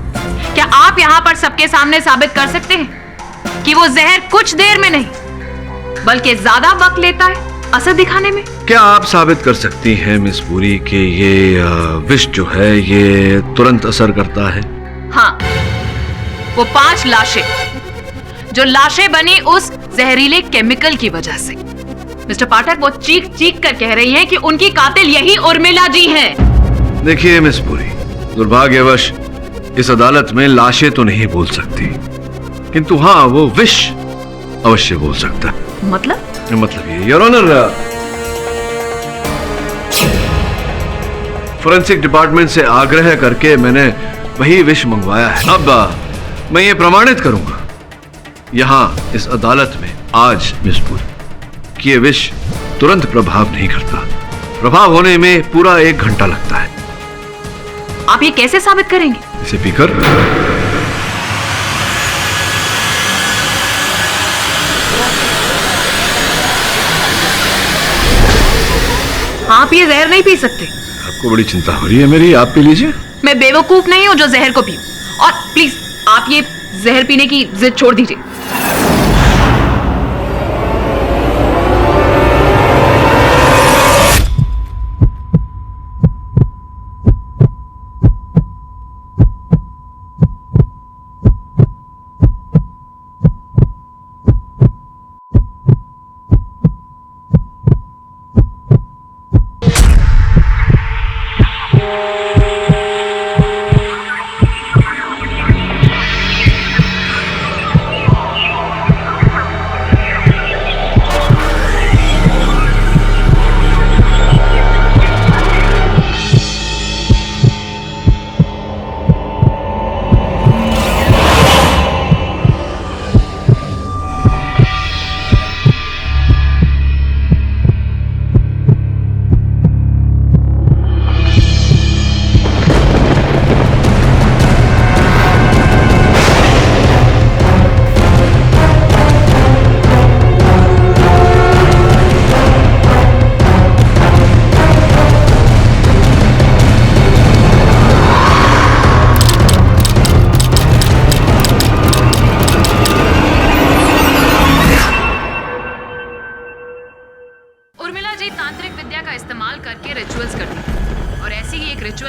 क्या आप यहाँ पर सबके सामने साबित कर सकते हैं कि वो जहर कुछ देर में नहीं बल्कि ज्यादा वक्त लेता है असर दिखाने में? क्या आप साबित कर सकती हैं मिस पुरी कि ये विष जो है ये तुरंत असर करता है? हाँ, वो 5 लाशें जो लाशें बनी उस जहरीले केमिकल की वजह से। मिस्टर पाठक, वो चीख चीख कर कह रही हैं कि उनकी कातिल यही उर्मिला जी हैं। देखिए मिस पुरी, दुर्भाग्यवश इस अदालत में लाशें तो नहीं बोल सकती, किंतु हाँ वो विष अवश्य बोल सकता है। मतलब ये योर ऑनर, फोरेंसिक डिपार्टमेंट से आग्रह करके मैंने वही विष मंगवाया है। अब मैं ये प्रमाणित करूंगा यहां इस अदालत में आज मिस पुरी कि ये विष तुरंत प्रभाव नहीं करता, प्रभाव होने में पूरा 1 घंटा लगता है। आप ये कैसे साबित करेंगे? इसे पीकर आप ये जहर नहीं पी सकते। आपको बड़ी चिंता हो रही है मेरी, आप पी लीजिए। मैं बेवकूफ नहीं हूं जो जहर को पीऊं, और प्लीज आप ये जहर पीने की जिद छोड़ दीजिए।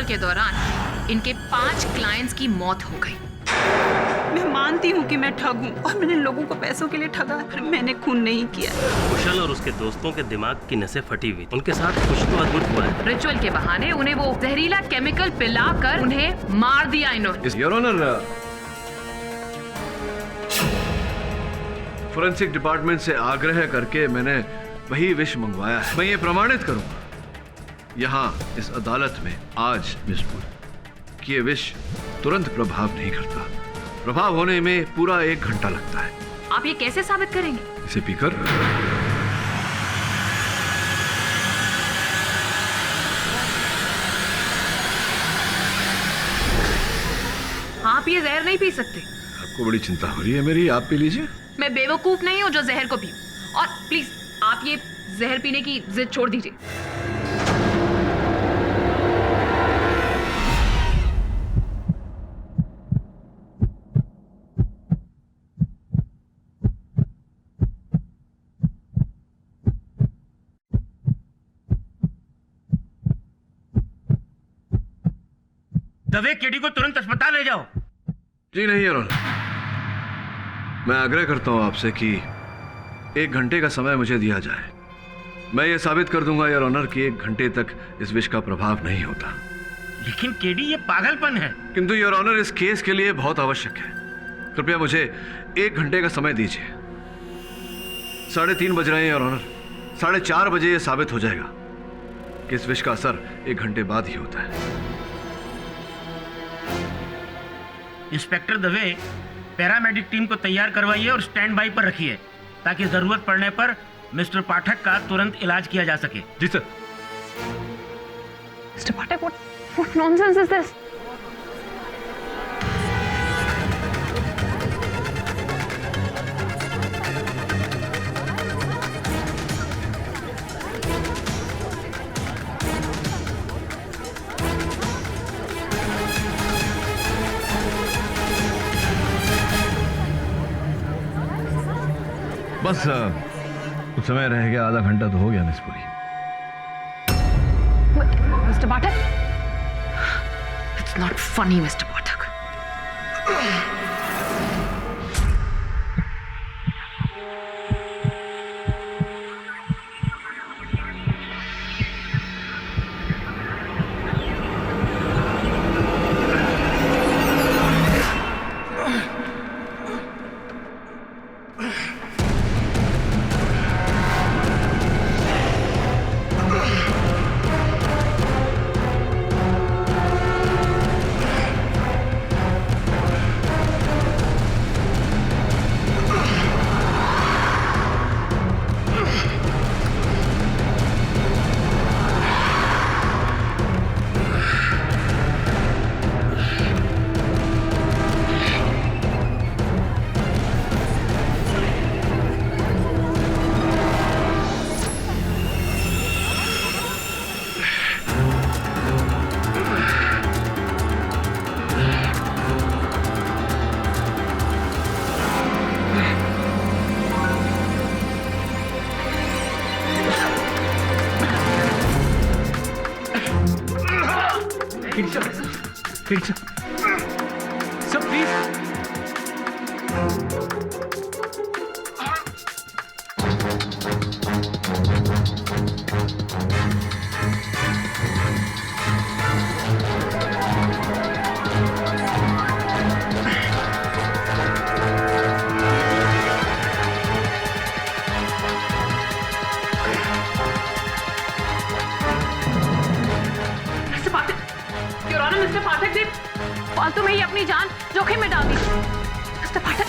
के दौरान इनके 5 क्लाइंट्स की मौत हो गई। मैं मानती हूँ कि मैं ठग हूँ और मैंने लोगों को पैसों के लिए ठगा, पर मैंने खून नहीं किया। कुशल और उसके दोस्तों के दिमाग की नसें फटी हुई, उनके साथ कुछ तो अद्भुत हुआ है। रिचुअल के बहाने उन्हें वो जहरीला केमिकल पिलाकर उन्हें मार दिया इन्होंने। योर ऑनर, फोरेंसिक डिपार्टमेंट से आग्रह करके मैंने वही विष मंगवाया है। मैं ये प्रमाणित करूंगा यहाँ इस अदालत में आज मिसपुर कि ये विष तुरंत प्रभाव नहीं करता, प्रभाव होने में पूरा 1 घंटा लगता है। आप ये कैसे साबित करेंगे? इसे पीकर आप ये जहर नहीं पी सकते। आपको बड़ी चिंता हो रही है मेरी, आप पी लीजिए। मैं बेवकूफ नहीं हूं जो जहर को पीऊं, और प्लीज आप ये जहर पीने की जिद छोड़ दीजिए। दवे केडी को तुरंत अस्पताल ले जाओ। जी नहीं योर ऑनर, मैं आग्रह करता हूं आपसे कि 1 घंटे का समय मुझे दिया जाए। मैं ये साबित कर दूंगा योर ऑनर कि 1 घंटे तक इस विष का प्रभाव नहीं होता। लेकिन केडी, ये पागलपन है। किंतु योर ऑनर इस केस के लिए बहुत आवश्यक है। कृपया मुझे 1 घंटे का समय दीजिए। 3:30 बज रहे हैं योर ऑनर। 4:30 बजे यह साबित हो जाएगा कि इस विष का असर 1 घंटे बाद ही होता है। इंस्पेक्टर दवे, पैरामेडिक टीम को तैयार करवाइए और स्टैंड बाई पर रखिए ताकि जरूरत पड़ने पर मिस्टर पाठक का तुरंत इलाज किया जा सके। जी sir. Mister Pathak, what nonsense is this? बस कुछ समय रह गया, आधा घंटा तो हो गया मिस पूरी। Mr. Pathak? It's not funny, Mr. Pathak. Sir, please. Mister Pathak ji फालतू में ही अपनी जान जोखिम में डाल दी। Mister Pathak.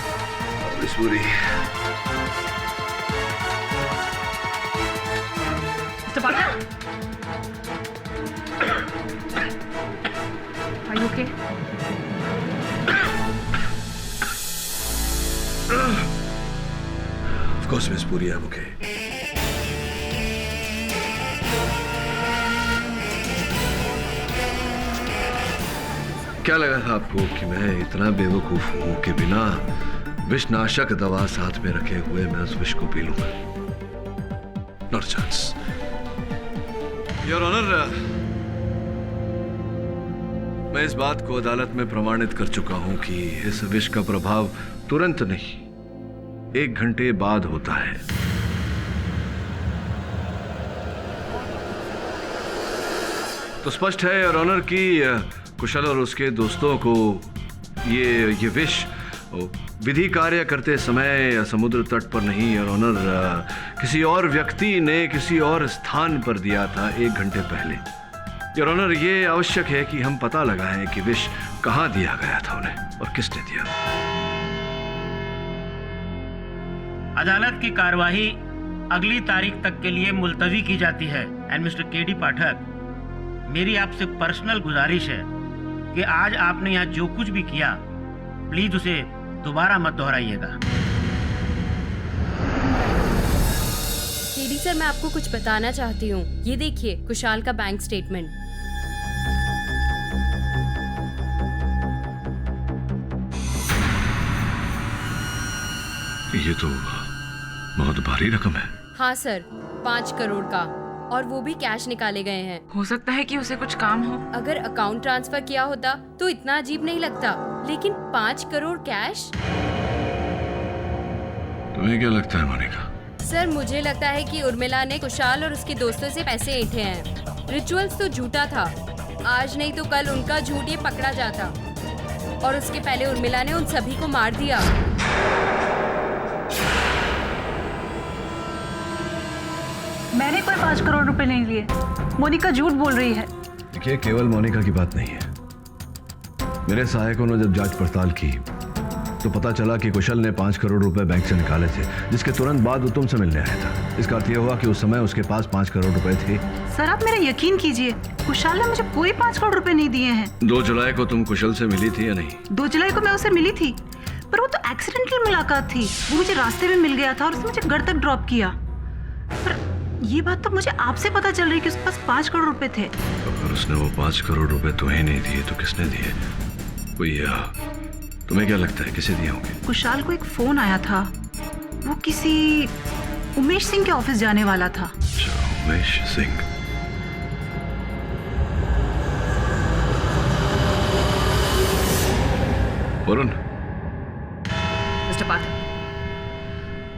Mister Pathak, Are you okay? Of course, Miss Puri, I'm okay. क्या लगा था आपको कि मैं इतना बेवकूफ हूं कि बिना विषनाशक दवा साथ में रखे हुए मैं उस विष को पी लूंगा? Not chance. योर ऑनर, मैं इस बात को अदालत में प्रमाणित कर चुका हूं कि इस विष का प्रभाव तुरंत नहीं 1 घंटे बाद होता है। तो स्पष्ट है योर ऑनर कि कुशल और उसके दोस्तों को ये विष विधि कार्य करते समय समुद्र तट पर नहीं योर ऑनर, किसी और व्यक्ति ने किसी और स्थान पर दिया था 1 घंटे पहले। योर ऑनर, ये आवश्यक है कि हम पता लगाएं कि विष कहां दिया गया था उन्हें और किसने दिया। अदालत की कार्यवाही अगली तारीख तक के लिए मुलतवी की जाती है। एंड मिस्टर केडी पाठक, मेरी आपसे पर्सनल गुजारिश है कि आज आपने यहाँ जो कुछ भी किया प्लीज उसे दोबारा मत दोहराइएगा। केडी सर, मैं आपको कुछ बताना चाहती हूँ। ये देखिए कुशाल का बैंक स्टेटमेंट। ये तो बहुत भारी रकम है। हाँ सर, 5 करोड़ का, और वो भी कैश निकाले गए हैं। हो सकता है कि उसे कुछ काम हो। अगर अकाउंट ट्रांसफर किया होता तो इतना अजीब नहीं लगता, लेकिन 5 करोड़ कैश। तुम्हें क्या लगता है मोनिका? सर मुझे लगता है कि उर्मिला ने कुशाल और उसके दोस्तों से पैसे ऐंठे हैं। रिचुअल्स तो झूठा था, आज नहीं तो कल उनका झूठ ये पकड़ा जाता और उसके पहले उर्मिला ने उन सभी को मार दिया। मैंने कोई 5 करोड़ रुपए नहीं लिए। मोनिका झूठ बोल रही है। देखिए, केवल मोनिका की बात नहीं है। मेरे सहायकों ने जब जांच पड़ताल की तो पता चला कि कुशल ने 5 करोड़ रुपए बैंक से निकाले थे, जिसके तुरंत बाद वो तुमसे मिलने आया था। इसका अर्थ यह हुआ कि उस समय उसके पास 5 करोड़ रुपए थे। सर आप मेरा यकीन कीजिए, कुशाल ने मुझे कोई 5 करोड़ रुपए नहीं दिए हैं। 2 जुलाई को तुम कुशल से मिली थी या नहीं? 2 जुलाई को मैं उससे मिली थी, पर वो तो एक्सीडेंटल मुलाकात थी। वो मुझे रास्ते में मिल गया था और उसने मुझे घर तक ड्रॉप किया। पर ये बात तो मुझे आपसे पता चल रही कि उसके पास 5 करोड़ रुपए थे। अगर उसने वो 5 करोड़ रुपए तुम्हें नहीं दिए तो किसने दिए? कोई तुम्हें क्या लगता है किसे दिए होंगे? कुशाल को एक फोन आया था, वो किसी उमेश सिंह के ऑफिस जाने वाला था। अच्छा, उमेश सिंह। वरुण। मिस्टर पाठक,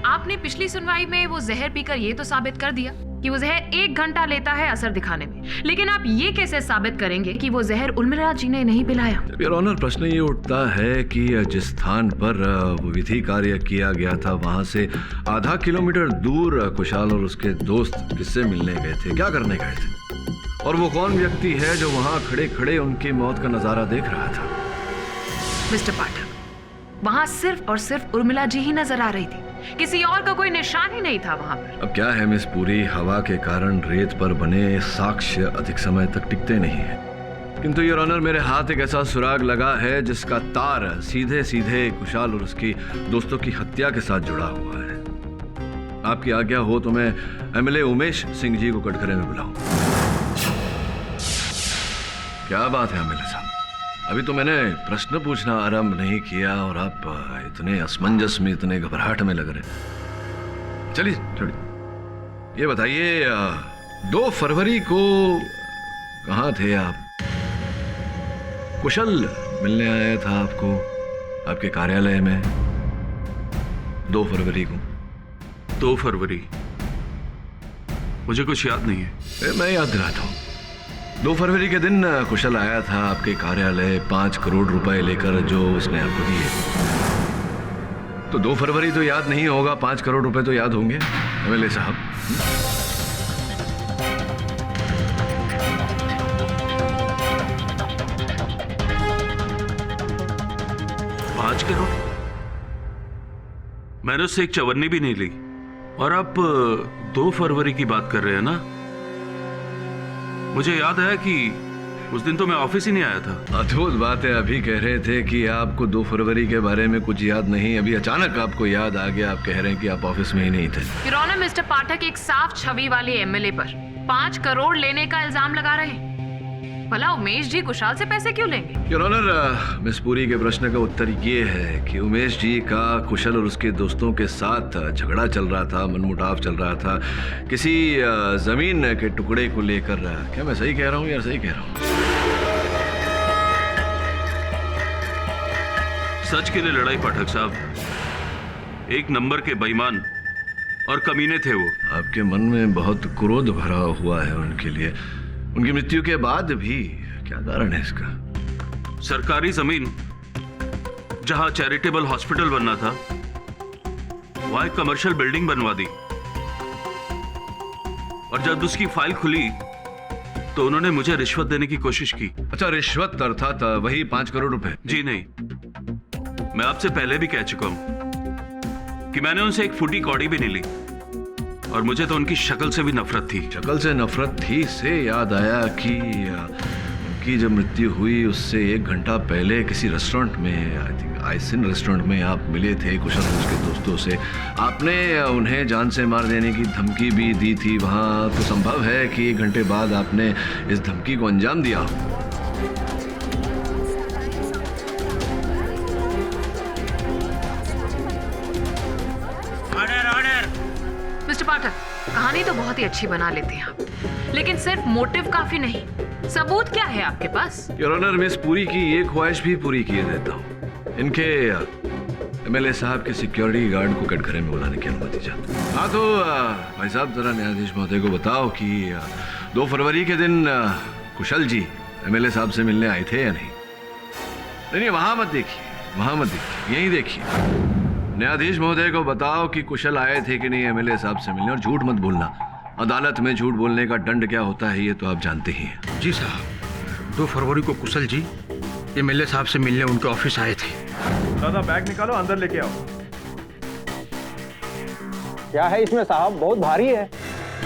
आपने पिछली सुनवाई में वो जहर पीकर ये तो साबित कर दिया कि वो जहर 1 घंटा लेता है असर दिखाने में, लेकिन आप ये कैसे साबित करेंगे कि वो जहर उर्मिला जी ने नहीं पिलाया? योर ऑनर, प्रश्न ये उठता है कि जिस स्थान पर वो विधि कार्य किया गया था वहां से आधा किलोमीटर दूर कुशाल और उसके दोस्त किससे मिलने गए थे, क्या करने गए थे, और वो कौन व्यक्ति है जो वहां खड़े खड़े उनकी मौत का नजारा देख रहा था? मिस्टर पाठक, वहां सिर्फ और सिर्फ उर्मिला जी ही नजर आ रही थी, किसी और का कोई निशान ही नहीं था वहां पर। अब क्या है मिस पूरी, हवा के कारण रेत पर बने साक्ष्य अधिक समय तक टिकते नहीं है। किंतु योर ऑनर, मेरे हाथ एक ऐसा सुराग लगा है जिसका तार सीधे सीधे कुशाल और उसकी दोस्तों की हत्या के साथ जुड़ा हुआ है। आपकी आज्ञा हो तो मैं एमएलए उमेश सिंह जी को कटघरे में बुलाऊं। क्या बात है एमएलए साहब, अभी तो मैंने प्रश्न पूछना आरंभ नहीं किया और आप इतने असमंजस में, इतने घबराहट में लग रहे। चलिए छोड़िए, ये बताइए 2 फरवरी को कहाँ थे आप? कुशल मिलने आया था आपको आपके कार्यालय में 2 फरवरी को। 2 फरवरी? मुझे कुछ याद नहीं है। मैं याद दिलाता हूँ। 2 फरवरी के दिन कुशल आया था आपके कार्यालय 5 करोड़ रुपए लेकर, जो उसने आपको दिए। तो 2 फरवरी तो याद नहीं होगा, 5 करोड़ रुपए तो याद होंगे एमएलए साहब। 5 करोड़? मैंने उससे एक चवन्नी भी नहीं ली, और आप 2 फरवरी की बात कर रहे हैं ना? मुझे याद है कि उस दिन तो मैं ऑफिस ही नहीं आया था। अद्भुत बात है, अभी कह रहे थे कि आपको 2 फरवरी के बारे में कुछ याद नहीं, अभी अचानक आपको याद आ गया। आप कह रहे हैं कि आप ऑफिस में ही नहीं थे। योर ऑनर, मिस्टर पाठक एक साफ छवि वाले एमएलए पर 5 करोड़ लेने का इल्जाम लगा रहे हैं। भला उमेश जी कुशाल से पैसे क्यों लेंगे? योर ऑनर, मिस पुरी के प्रश्न का उत्तर ये है कि उमेश जी का कुशल और उसके दोस्तों के साथ झगड़ा चल रहा था, मनमुटाव चल रहा था किसी जमीन के टुकड़े को लेकर। क्या मैं सही कह रहा हूँ या सही कह रहा हूँ? सच के लिए लड़ाई पाठक साहब, 1 नंबर के बेईमान और कमीने थे वो। आपके मन में बहुत क्रोध भरा हुआ है उनके लिए, उनकी मृत्यु के बाद भी। क्या कारण है इसका? सरकारी जमीन जहां चैरिटेबल हॉस्पिटल बनना था, वहां एक कमर्शियल बिल्डिंग बनवा दी, और जब उसकी फाइल खुली तो उन्होंने मुझे रिश्वत देने की कोशिश की। अच्छा, रिश्वत अर्थात वही 5 करोड़ रुपए? जी नहीं, मैं आपसे पहले भी कह चुका हूं कि मैंने उनसे एक फूटी कौड़ी भी नहीं ली, और मुझे तो उनकी शक्ल से भी नफरत थी। शक्ल से नफरत थी से याद आया कि उनकी जब मृत्यु हुई उससे 1 घंटा पहले किसी रेस्टोरेंट में, आई थिंक आइसिन रेस्टोरेंट में आप मिले थे कुशल उसके दोस्तों से। आपने उन्हें जान से मार देने की धमकी भी दी थी वहाँ, तो संभव है कि 1 घंटे बाद आपने इस धमकी को अंजाम दिया। मिस्टर पाठक, कहानी तो बहुत ही अच्छी बना लेते हैं आप, लेकिन सिर्फ मोटिव काफी नहीं, सबूत क्या है आपके पास? योर ऑनर, मिस पुरी की ये ख्वाहिश भी पूरी किए देता हूँ। इनके एमएलए साहब के सिक्योरिटी गार्ड को कटघरे में बुलाने की अनुमति चाहता हूं। हाँ तो भाई साहब जरा न्यायाधीश महोदय को बताओ कि 2 फरवरी के दिन कुशल जी एमएलए साहब से मिलने आए थे या नहीं? नहीं, वहां मत देखिए, वहां मत देखिए, यहीं देखिए। न्यायाधीश महोदय को बताओ कि कुशल आए थे कि नहीं एमएलए साहब से मिलने, और झूठ मत बोलना। अदालत में झूठ बोलने का दंड क्या होता है ये तो आप जानते ही हैं। जी साहब, 2 फरवरी को कुशल जी एमएलए साहब से मिलने उनके ऑफिस आए थे। दादा बैग निकालो, अंदर लेके आओ। क्या है इसमें साहब? बहुत भारी है।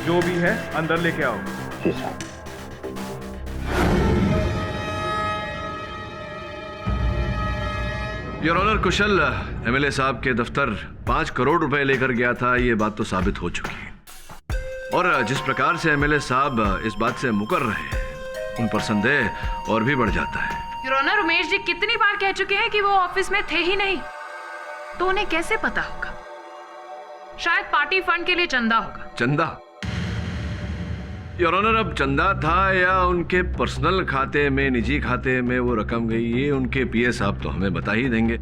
जो भी है अंदर लेके आओ। जी साहब। योर ऑनर, कुशल एमएलए साहब के दफ्तर 5 करोड़ रुपए लेकर गया था, ये बात तो साबित हो चुकी है। और जिस प्रकार से एमएलए साहब इस बात से मुकर रहे हैं, उन पर संदेह और भी बढ़ जाता है। योर ऑनर, उमेश जी कितनी बार कह चुके हैं कि वो ऑफिस में थे ही नहीं, तो उन्हें कैसे पता होगा? शायद पार्टी फंड के लिए चंदा होगा। चंदा? योर ऑनर, अब चंदा था या उनके पर्सनल खाते में, निजी खाते में वो रकम गई, ये उनके पीए साहब तो हमें बता ही देंगे।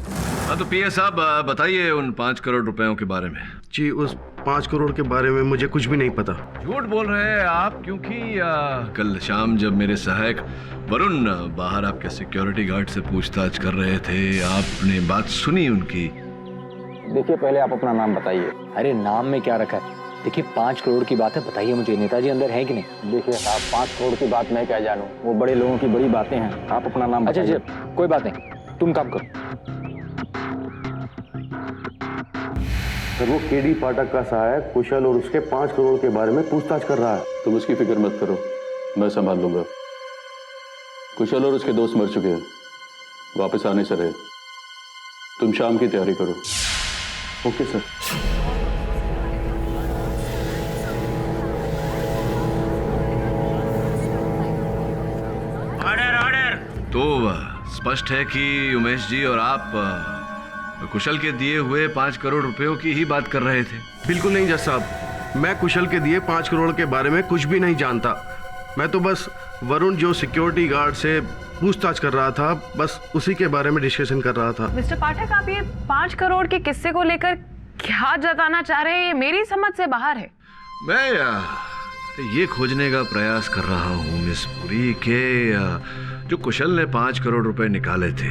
हाँ तो पीए साहब बताइए उन 5 करोड़ रुपयों के बारे में। जी, उस 5 करोड़ के बारे में मुझे कुछ भी नहीं पता। झूठ बोल रहे हैं आप, क्योंकि कल शाम जब मेरे सहायक वरुण बाहर आपके सिक्योरिटी गार्ड से पूछताछ कर रहे थे, आपने बात सुनी उनकी। देखिए, पहले आप अपना नाम बताइए। अरे नाम में क्या रखा है? देखिए, 5 करोड़ की बात है, बताइए मुझे नेताजी अंदर है कि नहीं? देखिए साहब, 5 करोड़ की बात मैं क्या जानूं, वो बड़े लोगों की बड़ी बातें हैं। आप अपना नाम बताइए। अच्छा, कोई बात नहीं, तुम काम करो। सर, वो केडी पाठक का सहायक कुशल और उसके 5 करोड़ के बारे में पूछताछ कर रहा है। तुम उसकी फिक्र मत करो, मैं संभाल लूंगा। कुशल और उसके दोस्त मर चुके हैं, वापस आने से रहे। तुम शाम की तैयारी करो। Okay sir. तो स्पष्ट है कि उमेश जी और आप कुशल के दिए हुए 5 करोड़ रुपयों की ही बात कर रहे थे। बिल्कुल नहीं जज साहब, मैं कुशल के दिए 5 करोड़ के बारे में कुछ भी नहीं जानता। मैं तो बस वरुण जो सिक्योरिटी गार्ड से पूछताछ कर रहा था, बस उसी के बारे में डिस्कशन कर रहा था। मिस्टर पाठक, आप ये 5 करोड़ के किस्से को लेकर क्या जताना चाह रहे हैं, ये मेरी समझ से बाहर है। मैं ये खोजने का प्रयास कर रहा हूँ मिस पुरी के जो कुशल ने 5 करोड़ रुपए निकाले थे,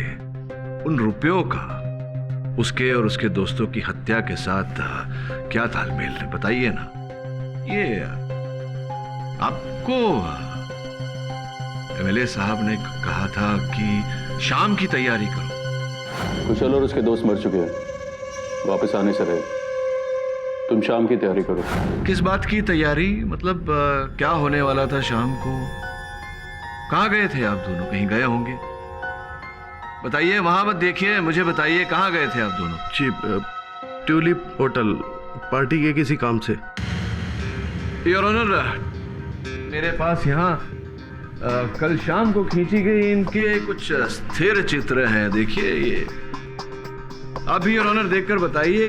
उन रुपयों का उसके और उसके दोस्तों की हत्या के साथ क्या तालमेल है, बताइए ना। ये आपको एमएलए साहब ने कहा था कि शाम की तैयारी करो। कुशल और उसके दोस्त मर चुके हैं, वापस आने से रहे। तुम शाम की तैयारी करो। किस बात की तैयारी? मतलब क्या होने वाला था शाम को? कहाँ गए थे आप दोनों? कहीं गए होंगे, बताइए। वहां मत देखिए, मुझे बताइए कहाँ गए थे आप दोनों? जी, ट्यूलिप होटल, पार्टी के किसी काम से। योर ऑनर, मेरे पास यहाँ कल शाम को खींची गई इनके कुछ स्थिर चित्र हैं, देखिए ये। आप भी योर ऑनर देखकर बताइए।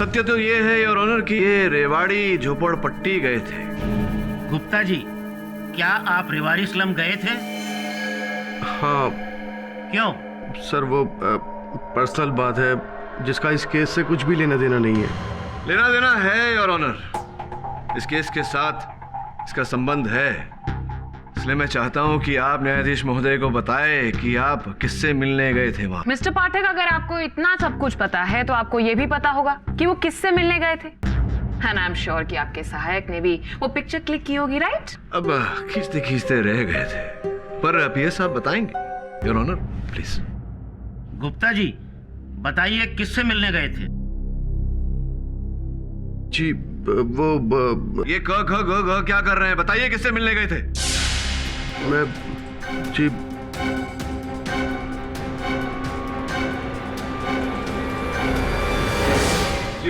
सत्य तो ये है योर ऑनर कि ये रेवाड़ी झोपड़पट्टी गए थे। गुप्ता जी, क्या आप रेवाड़ी स्लम गए थे? हाँ। क्यों? सर, वो पर्सनल बात है जिसका इस केस से कुछ भी लेना देना नहीं है। लेना देना है योर ऑनर, इस केस के साथ इसका संबंध है। इसलिए मैं चाहता हूं कि आप न्यायाधीश महोदय को बताएं कि आप किससे मिलने गए थे वहां। मिस्टर पाठक, अगर आपको इतना सब कुछ पता है तो आपको ये भी पता होगा कि वो किससे मिलने गए थे। एंड आई एम श्योर कि आपके सहायक ने भी वो पिक्चर क्लिक की होगी, राइट? अब खींचते खींचते रह गए थे, पर पीएस साहब बताएंगे your honour, please. Gupta ji बताइए किससे मिलने गए थे? जी वो ये ग ग ग ग क्या कर रहे हैं? बताइए किससे मिलने गए थे? मैं जी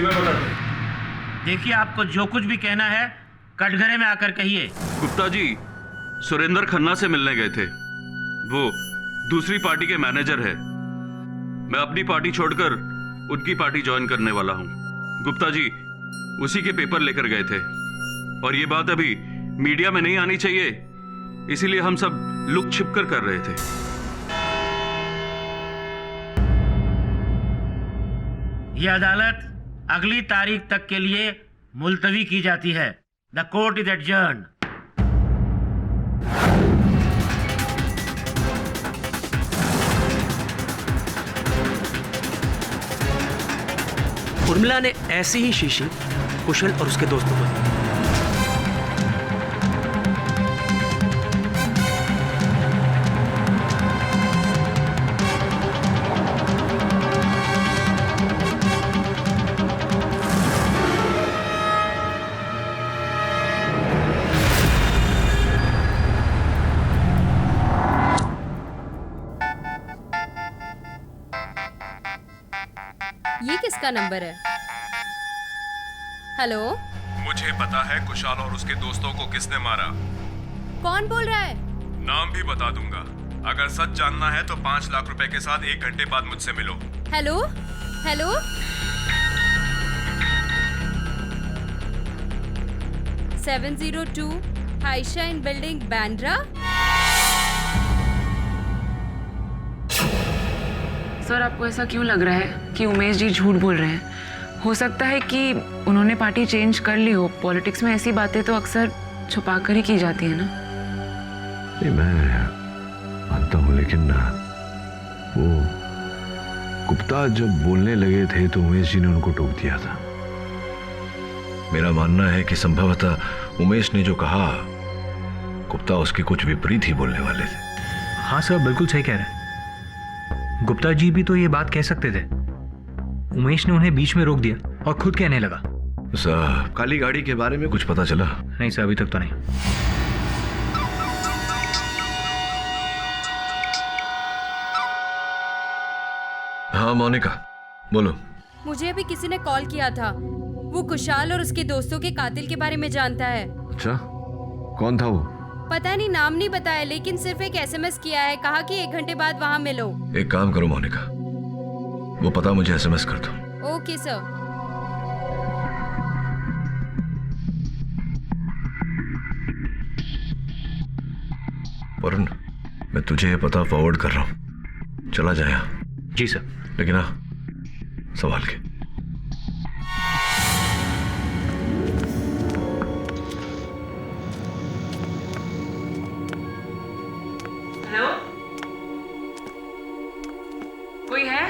मैं बता देखिए, आपको जो कुछ भी कहना है कटघरे में आकर कहिए। गुप्ता जी सुरेंद्र खन्ना से मिलने गए थे। वो दूसरी पार्टी के मैनेजर है। मैं अपनी पार्टी छोड़कर उनकी पार्टी ज्वाइन करने वाला हूं। गुप्ता जी उसी के पेपर लेकर गए थे और ये बात अभी मीडिया में नहीं आनी चाहिए, इसीलिए हम सब लुक छिप कर रहे थे। यह अदालत अगली तारीख तक के लिए मुलतवी की जाती है। The court is adjourned. Urmila ने ऐसी ही शीशी कुशल और उसके दोस्तों को दी। ये किसका नंबर है? हेलो, मुझे पता है कुशाल और उसके दोस्तों को किसने मारा। कौन बोल रहा है? नाम भी बता दूंगा। अगर सच जानना है तो 5 लाख रुपए के साथ 1 घंटे बाद मुझसे मिलो। Hello hello 702 Highshine building Bandra. Sir आपको ऐसा क्यों लग रहा है कि उमेश जी झूठ बोल रहे हैं? हो सकता है कि उन्होंने पार्टी चेंज कर ली हो। पॉलिटिक्स में ऐसी बातें तो अक्सर छुपा कर ही की जाती है ना। नहीं मैं मानता हूँ, लेकिन ना वो गुप्ता जब बोलने लगे थे तो उमेश जी ने उनको टोक दिया था। मेरा मानना है कि संभवतः उमेश ने जो कहा गुप्ता उसके कुछ विपरीत ही बोलने वाले थे। हाँ सर, बिल्कुल सही कह रहे हैं। गुप्ता जी भी तो ये बात कह सकते थे। उमेश ने उन्हें बीच में रोक दिया और खुद कहने लगा। साहब काली गाड़ी के बारे में कुछ पता चला? नहीं सर, अभी तक तो नहीं। हाँ मोनिका बोलो। मुझे अभी किसी ने कॉल किया था। वो कुशाल और उसके दोस्तों के कातिल के बारे में जानता है। अच्छा, कौन था वो? पता नहीं, नाम नहीं बताया, लेकिन सिर्फ एक SMS किया है। कहा कि 1 घंटे बाद वहाँ मिलो। एक काम करो मोनिका, वो पता मुझे SMS कर दो। Okay sir. वरुण, मैं तुझे ये पता फॉरवर्ड कर रहा हूँ, चला जाए। जी सर। लेकिन हाँ, संभाल के। हेलो, कोई है?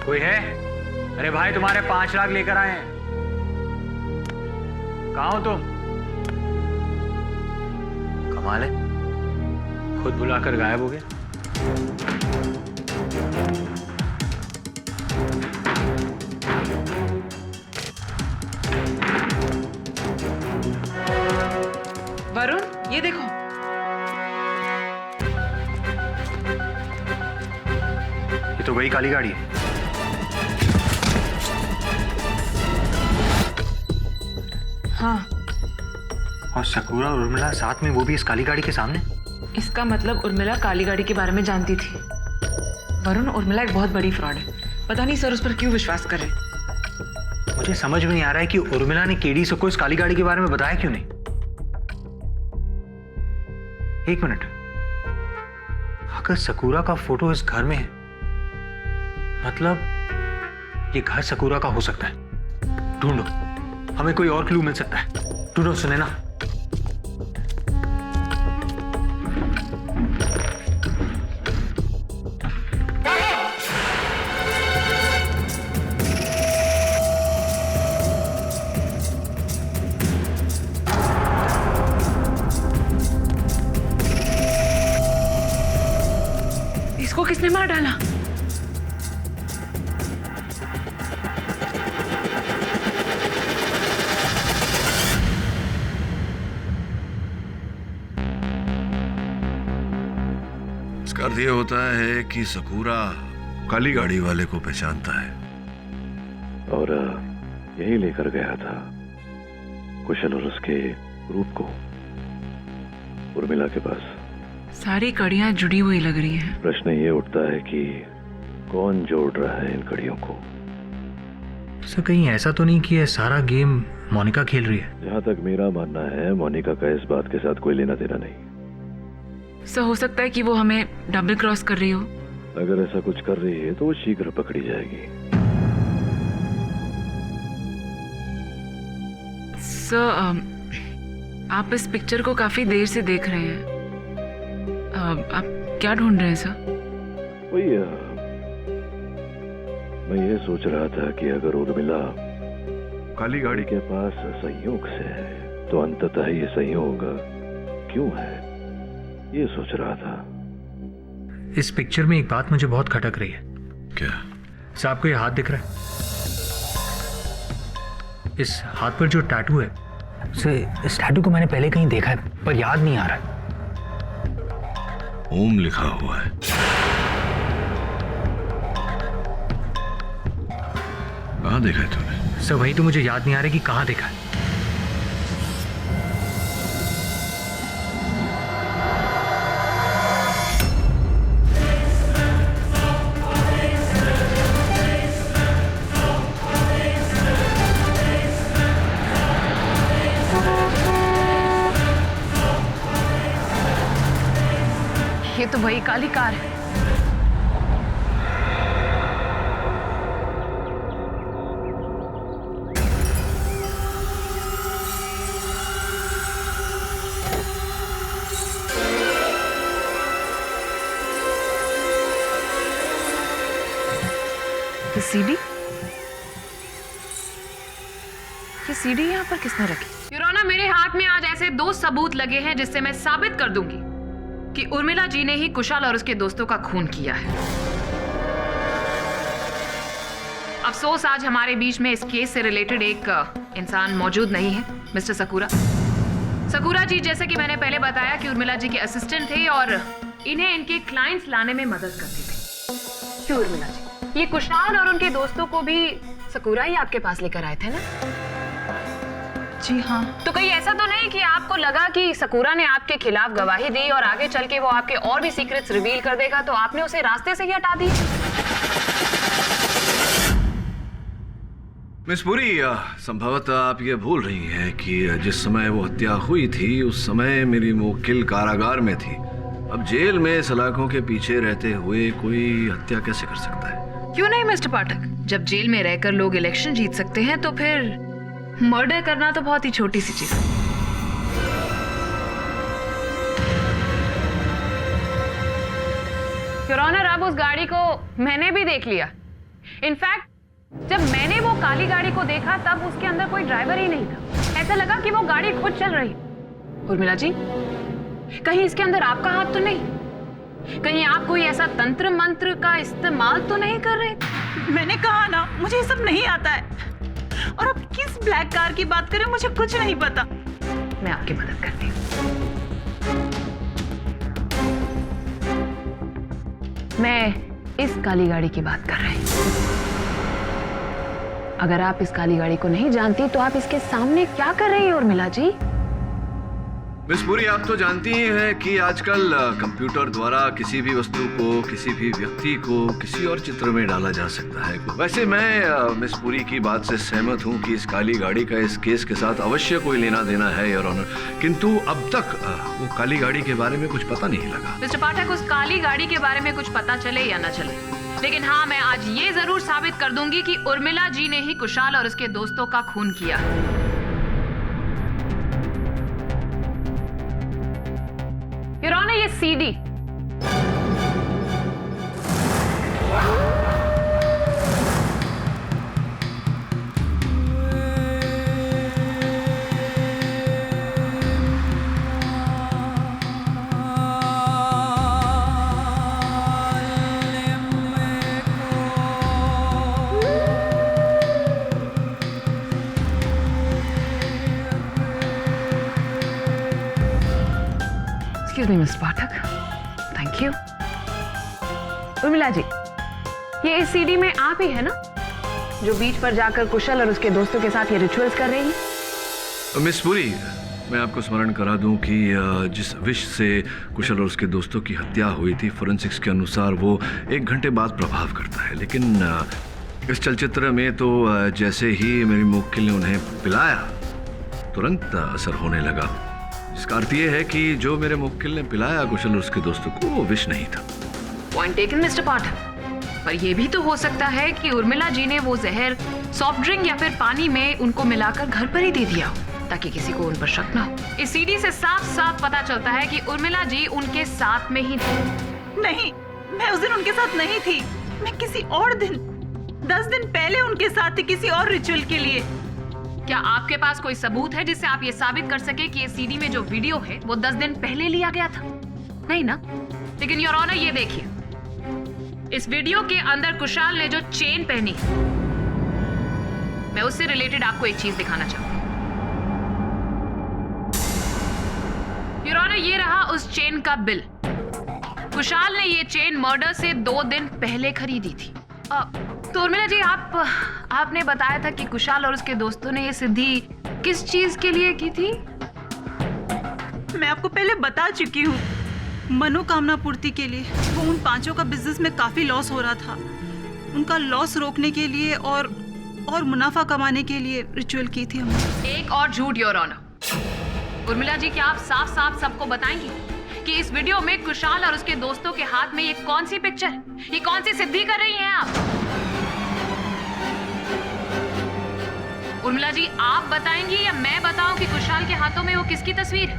कोई है? अरे भाई तुम्हारे 5 लाख लेकर आए हैं। कहाँ हो तुम? कमाल है, खुद बुलाकर गायब हो गए। वरुण ये देखो। ये तो वही काली गाड़ी है। हाँ, और सकूरा और उर्मिला साथ में, वो भी इस काली गाड़ी के सामने। इसका मतलब उर्मिला काली गाड़ी के बारे में जानती थी। वरुण, उर्मिला एक बहुत बड़ी फ्रॉड है। पता नहीं सर उस पर क्यों विश्वास कर रहे। मुझे समझ में नहीं आ रहा है कि उर्मिला ने केडी को इस काली गाड़ी के बारे में बताया क्यों नहीं। 1 मिनट, अगर सकूरा का फोटो इस घर में है, मतलब ये घर सकूरा का हो सकता है। ढूंढो, हमें कोई और क्लू मिल सकता है। ढूंढो सुनैना। इसको किसने उर्मिला। इसका अर्थ ये होता है कि सकूरा काली गाड़ी वाले को पहचानता है और यही लेकर गया था कुशल और उसके ग्रुप को उर्मिला के पास। सारी कड़ियां जुड़ी हुई लग रही हैं। प्रश्न ये उठता है कि कौन जोड़ रहा है इन कड़ियों को। सर कहीं ऐसा तो नहीं कि ये सारा गेम मोनिका खेल रही है? जहां तक मेरा मानना है मोनिका का इस बात के साथ कोई लेना देना नहीं। सर हो सकता है कि वो हमें डबल क्रॉस कर रही हो। अगर ऐसा कुछ कर रही है तो वो शीघ्र पकड़ी जाएगी। सर आप इस पिक्चर को काफी देर से देख रहे हैं। आप क्या ढूंढ रहे हैं सर? वही मैं ये सोच रहा था कि अगर उर्मिला काली गाड़ी के पास संयोग से है तो अंततः ये संयोग क्यों है, ये सोच रहा था। इस पिक्चर में एक बात मुझे बहुत खटक रही है। क्या? सर आपको ये हाथ दिख रहा है? इस हाथ पर जो टैटू है, सर इस टैटू को मैंने पहले कहीं देखा है पर याद नहीं आ रहा है। ओम लिखा हुआ है। कहाँ देखा है तूने? सर वही तो मुझे याद नहीं आ रहा कि कहाँ देखा है। ये तो वही काली कार है। ये सीडी यहाँ पर किसने रखी? योर ऑनर, मेरे हाथ में आज ऐसे 2 सबूत लगे हैं जिससे मैं साबित कर दूंगी कि उर्मिला जी ने ही कुशाल और उसके दोस्तों का खून किया है। अफसोस आज हमारे बीच में इस केस से रिलेटेड एक इंसान मौजूद नहीं है, मिस्टर सकूरा। सकूरा जी, जैसे कि मैंने पहले बताया कि उर्मिला जी के असिस्टेंट थे और इन्हें इनके क्लाइंट्स लाने में मदद करते थे। क्यों उर्मिला जी, ये कुशाल और उनके दोस्तों को भी सकूरा ही आपके पास लेकर आए थे ना? जी हाँ। तो कहीं ऐसा तो नहीं कि आपको लगा कि सकूरा ने आपके खिलाफ गवाही दी और आगे चल के वो आपके और भी सीक्रेट्स रिवील कर देगा, तो आपने उसे रास्ते से ही हटा दी? मिस पुरी, संभवतः आप ये भूल रही हैं कि जिस समय वो हत्या हुई थी उस समय मेरी मुवक्किल कारागार में थी। अब जेल में सलाखों के पीछे रहते हुए कोई हत्या कैसे कर सकता है? क्यों नहीं मिस्टर पाठक, जब जेल में रहकर लोग इलेक्शन जीत सकते हैं तो फिर मर्डर करना तो बहुत ही छोटी सी चीज है। योर ऑनर, अब उस गाड़ी को मैंने भी देख लिया। इनफैक्ट जब मैंने वो काली गाड़ी को देखा तब उसके अंदर कोई ड्राइवर ही नहीं था। ऐसा लगा कि वो गाड़ी खुद चल रही। उर्मिला जी, कहीं इसके अंदर आपका हाथ तो नहीं? कहीं आप कोई ऐसा तंत्र मंत्र का इस्तेमाल तो नहीं कर रहे? मैंने कहा ना, मुझे ये सब नहीं आता है। और आप किस ब्लैक कार की बात करें, मुझे कुछ नहीं पता। मैं आपकी मदद करती हूँ। मैं इस काली गाड़ी की बात कर रही हूँ। अगर आप इस काली गाड़ी को नहीं जानती तो आप इसके सामने क्या कर रही हैं उर्मिला जी? मिस पुरी, आप तो जानती ही हैं कि आजकल कंप्यूटर द्वारा किसी भी वस्तु को, किसी भी व्यक्ति को किसी और चित्र में डाला जा सकता है। वैसे मैं मिस पुरी की बात से सहमत हूं कि इस काली गाड़ी का इस केस के साथ अवश्य कोई लेना देना है, योर ऑनर, किंतु अब तक वो काली गाड़ी के बारे में कुछ पता नहीं लगा। मिस्टर पाठक, उस काली गाड़ी के बारे में कुछ पता चले या न चले, लेकिन हाँ, मैं आज ये जरूर साबित कर दूंगी कि उर्मिला जी ने ही कुशाल और उसके दोस्तों का खून किया। योर ऑनर, ये CD me mister Pathak. Thank you. Urmila ji, ये इस सीडी में आप ही है ना जो बीच पर जाकर कुशल और उसके दोस्तों के साथ ये रिचुअल्स कर रही हैं? मिस पुरी, मैं आपको स्मरण करा दूं कि जिस विष से कुशल और उसके दोस्तों की हत्या हुई थी, फोरेंसिक्स के अनुसार वो 1 घंटे बाद प्रभाव करता है। लेकिन इस चलचित्र में तो जैसे ही मेरी मुवक्किल ने उन्हें पिलाया तुरंत असर होने लगा। इसका अर्थ ये है कि जो मेरे मुवक्किल ने पिलाया कुशल और उसके दोस्तों को वो विष नहीं था। पॉइंट टेकन मिस्टर पाठक। पर यह भी तो हो सकता है कि उर्मिला जी ने वो जहर सॉफ्ट ड्रिंक या फिर पानी में उनको मिलाकर घर पर ही दे दिया हो ताकि किसी को उन पर शक ना हो। इस सीडी से साफ साफ पता चलता है कि उर्मिला जी उनके साथ में ही थी। नहीं, मैं उस दिन उनके साथ नहीं थी। मैं किसी और दिन 10 दिन पहले उनके साथ थी किसी और रिचुअल के लिए। क्या आपके पास कोई सबूत है जिससे आप ये साबित कर सके कि ये सीडी में जो वीडियो है वो 10 दिन पहले लिया गया था? नहीं ना? लेकिन योर ऑनर, ये देखिए, इस वीडियो के अंदर कुशाल ने जो चेन पहनी, मैं उससे रिलेटेड आपको एक चीज दिखाना चाहूंगी। योर ऑनर, ये रहा उस चेन का बिल। कुशाल ने ये चेन मर्डर से 2 दिन पहले खरीदी थी। तो उर्मिला जी, आपने बताया था कि कुशाल और उसके दोस्तों ने ये सिद्धि किस चीज के लिए की थी? मैं आपको पहले बता चुकी हूँ, मनोकामना पूर्ति के लिए। वो उन 5 का बिजनेस में काफी लॉस हो रहा था। उनका लॉस रोकने के लिए और मुनाफा कमाने के लिए रिचुअल की थी हमने। एक और झूठ योर ऑनर। उर्मिला जी, क्या आप साफ साफ सबको बताएंगी कि इस वीडियो में कुशाल और उसके दोस्तों के हाथ में ये कौन सी पिक्चर है? ये कौन सी सिद्धि कर रही हैं आप? उर्मिला जी, आप बताएंगी या मैं बताऊं कि कुशाल के हाथों में वो किसकी तस्वीर है?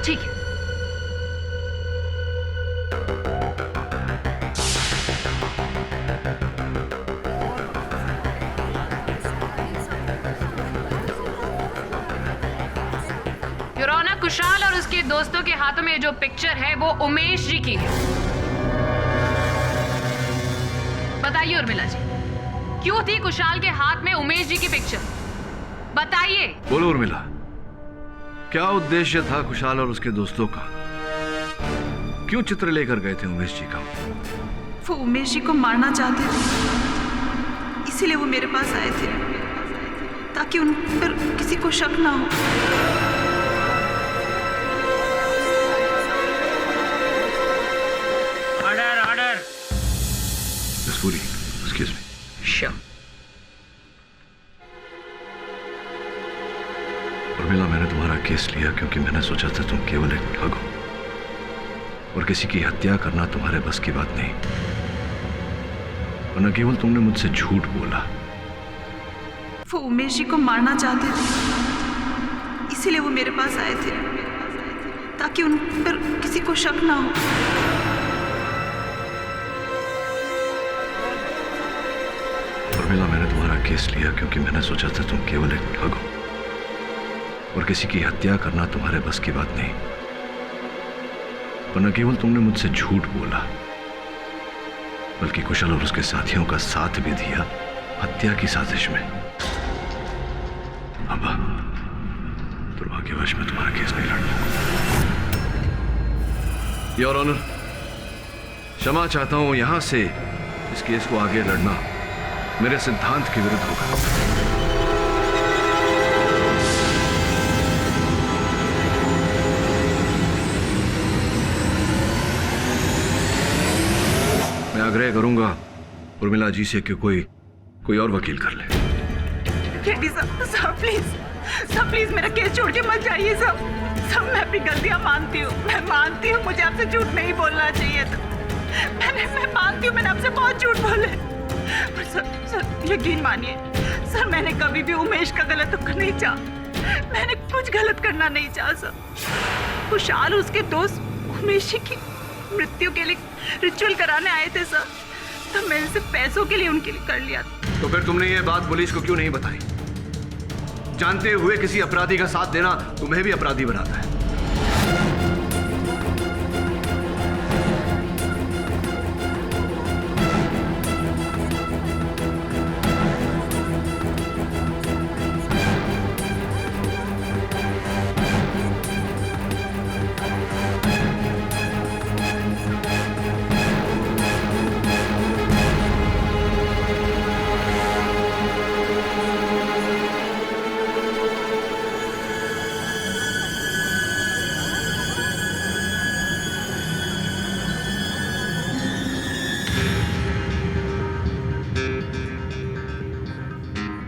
ठीक है। योर ऑनर, कुशाल और उसके दोस्तों के हाथों में जो पिक्चर है वो उमेश जी की है। बताइए उर्मिला जी, क्यों थी कुशाल के हाथ में उमेश जी की पिक्चर? बताइए। बोलो उर्मिला, क्या उद्देश्य था कुशाल और उसके दोस्तों का? क्यों चित्र लेकर गए थे उमेश जी का? वो उमेश जी को मारना चाहते थे, इसीलिए वो मेरे पास आए थे ताकि उन पर किसी को शक ना हो। Order order. पूरी, एक्सक्यूज मी। श्योर। उर्मिला, मैंने तुम्हारा केस लिया क्योंकि मैंने सोचा था तुम केवल एक ठग हो और किसी की हत्या करना तुम्हारे बस की बात नहीं। और न केवल तुमने मुझसे झूठ बोला। वो उमेश जी को मारना चाहते थे, इसीलिए वो मेरे पास आए थे ताकि उन पर किसी को शक ना हो। उर्मिला, मैंने तुम्हारा केस लिया क्योंकि मैंने सोचा था तुम केवल एक ठग हो और किसी की हत्या करना तुम्हारे बस की बात नहीं। और न केवल तुमने मुझसे झूठ बोला बल्कि कुशल और उसके साथियों का साथ भी दिया हत्या की साजिश में। अब दुर्भाग्यवश मैं तुम्हारा केस नहीं लड़ पाऊंगा। योर ऑनर, क्षमा चाहता हूं, यहां से इस केस को आगे लड़ना मेरे सिद्धांत के विरुद्ध होगा। मैं आग्रह करूंगा उर्मिला जी से कि कोई और वकील कर ले। केडी साहब प्लीज मेरा केस छोड़ के मत जाइए सब मैं अपनी गलतियां मानती हूँ। मैं मानती हूँ मुझे आपसे झूठ नहीं बोलना चाहिए था। मैं मानती हूँ मैंने आपसे बहुत झूठ बोले। पर सर यकीन मानिए सर, मैंने कभी भी उमेश का गलत नहीं चाहा। मैंने कुछ गलत करना नहीं चाहा सर। कुशाल उसके दोस्त उमेश की मृत्यु के लिए रिचुअल कराने आए थे सर, तो मैंने सिर्फ पैसों के लिए उनके लिए कर लिया। तो फिर तुमने ये बात पुलिस को क्यों नहीं बताई? जानते हुए किसी अपराधी का साथ देना तुम्हें भी अपराधी बनाता है।